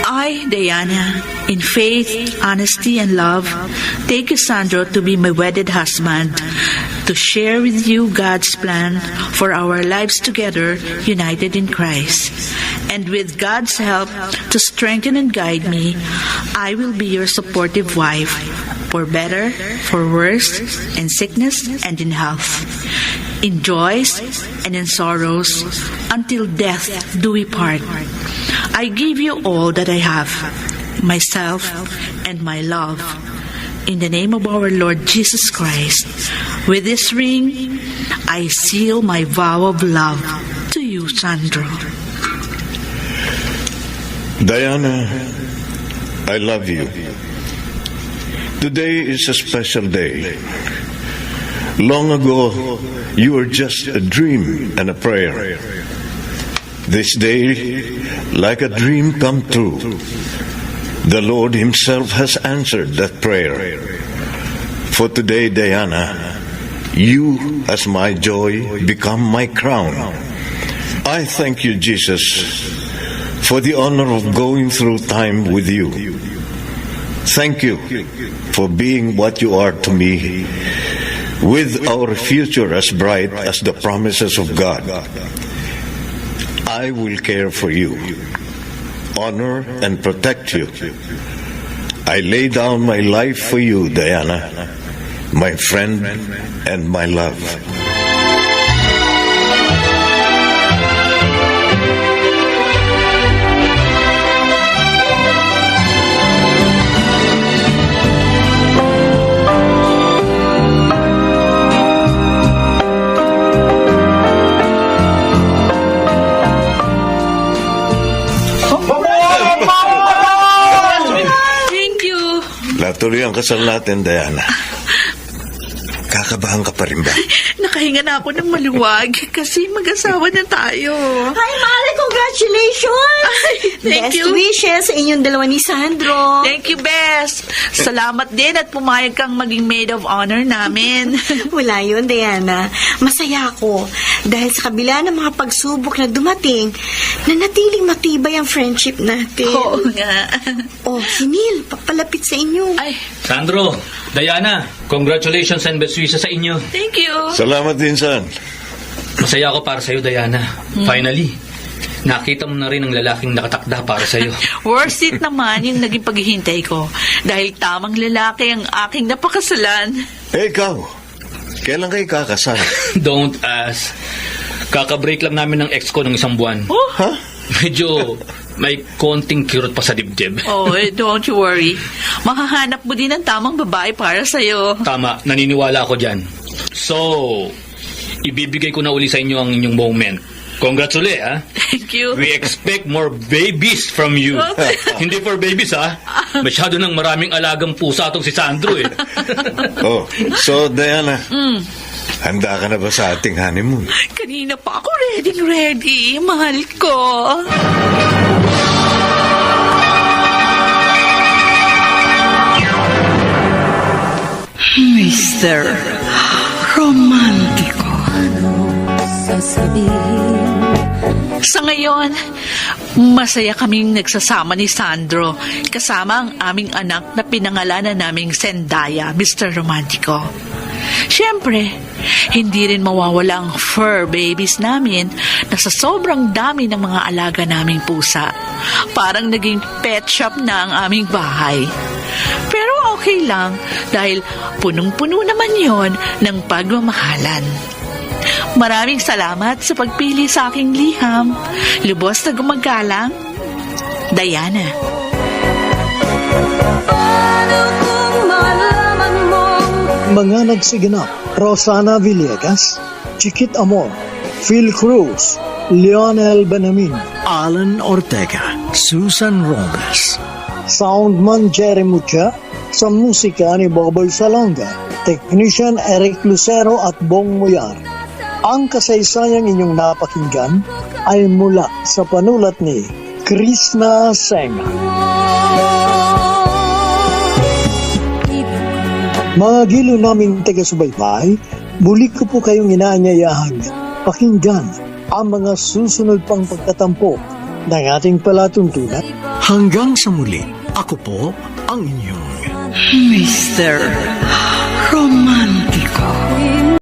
Speaker 3: I, Diana, in faith, honesty, and love, take you, Sandro, to be my wedded husband, to share with you God's plan for our lives together, united in Christ. And with God's help to strengthen and guide me, I will be your supportive wife, for better, for worse, in sickness and in health, in joys and in sorrows, until death do we part. I give you all that I have, myself and my love. In the name of our Lord Jesus Christ, with this ring, I seal my vow of love to you, Sandro.
Speaker 9: Diana, I love you. Today is a special day. Long ago, you were just a dream and a prayer. This day, like a dream come true, the Lord Himself has answered that prayer. For today, Diana, you as my joy become my crown. I thank you, Jesus, for the honor of going through time with you. Thank you for being what you are to me, with our future as bright as the promises of God. I will care for you, honor and protect you. I lay down my life for you, Diana, my friend and my love. Natuloy ang kasal natin, Diana. Kakabahan ka pa rin ba?
Speaker 3: Nakahinga na ako ng maluwag kasi mag-asawa na tayo.
Speaker 8: Hi, Mare! Congratulations!
Speaker 3: Ay, thank
Speaker 8: Best
Speaker 3: you.
Speaker 8: wishes sa inyong dalawa ni Sandro.
Speaker 3: Thank you, Bess. Salamat din at pumayag kang maging maid of honor namin.
Speaker 8: Wala yun, Diana. Masaya ako dahil sa kabila ng mga pagsubok na dumating, nanatiling matibay ang friendship natin.
Speaker 3: Oo nga.
Speaker 8: Oh, si Neil, papalapit sa inyo.
Speaker 3: Ay,
Speaker 7: Sandro, Diana, congratulations and best wishes sa inyo.
Speaker 3: thank you.
Speaker 9: Salamat din, San.
Speaker 7: Masaya ako para sa'yo, Diana. Finally, nakita mo na rin ang lalaking nakatakda para sa'yo.
Speaker 3: Worth it naman yung naging paghihintay ko dahil tamang lalaki ang aking napakasalan.
Speaker 9: Eh, ikaw, kailan kayo kakasal?
Speaker 7: Don't ask. Kaka-break lang namin ng ex ko ng 1 buwan.
Speaker 3: Oh,
Speaker 7: Medyo may konting kirot pa sa dibdib.
Speaker 3: oh, don't you worry. Makahanap mo din ng tamang babae para sa'yo.
Speaker 7: Tama, naniniwala ako dyan. So, ibibigay ko na uli sa inyo ang inyong moment. Congrats uli, ha?
Speaker 3: Thank you.
Speaker 7: We expect more babies from you. Hindi for babies, ha? Masyado nang maraming alagang pusa itong si Sandro, eh.
Speaker 9: Oh, so Diana, handa ka na ba sa ating honeymoon?
Speaker 3: Kanina pa ako ready, mahal ko. Mr. Romantiko. Sa ngayon, masaya kaming nagsasama ni Sandro kasama ang aming anak na pinangalanan naming Zendaya, Mr. Romantico. Siyempre, hindi rin mawawala ang fur babies namin na sa sobrang dami ng mga alaga naming pusa. Parang naging pet shop na ang aming bahay. Pero okay lang dahil punong-puno naman yon ng pagmamahalan. Maraming salamat sa pagpili sa aking liham. Lubos na gumagalang, Diana.
Speaker 5: Mga nagsiganap, Rosana Villegas, Chiquit Amor, Phil Cruz, Lionel Benamin,
Speaker 4: Alan Ortega, Susan Robles,
Speaker 5: Soundman Jerry Mucha, sa musika ni Boboy Salonga, Technician Eric Lucero at Bong Muyar. Ang kasaysayang inyong napakinggan ay mula sa panulat ni Krishna Senga. Mga gilo naming taga-subaybay, muli ko po kayong inaanyayahan pakinggan ang mga susunod pang pagtatampo ng ating palatuntunan.
Speaker 4: hanggang sa muli, ako po ang inyong
Speaker 3: Mr. Romantico.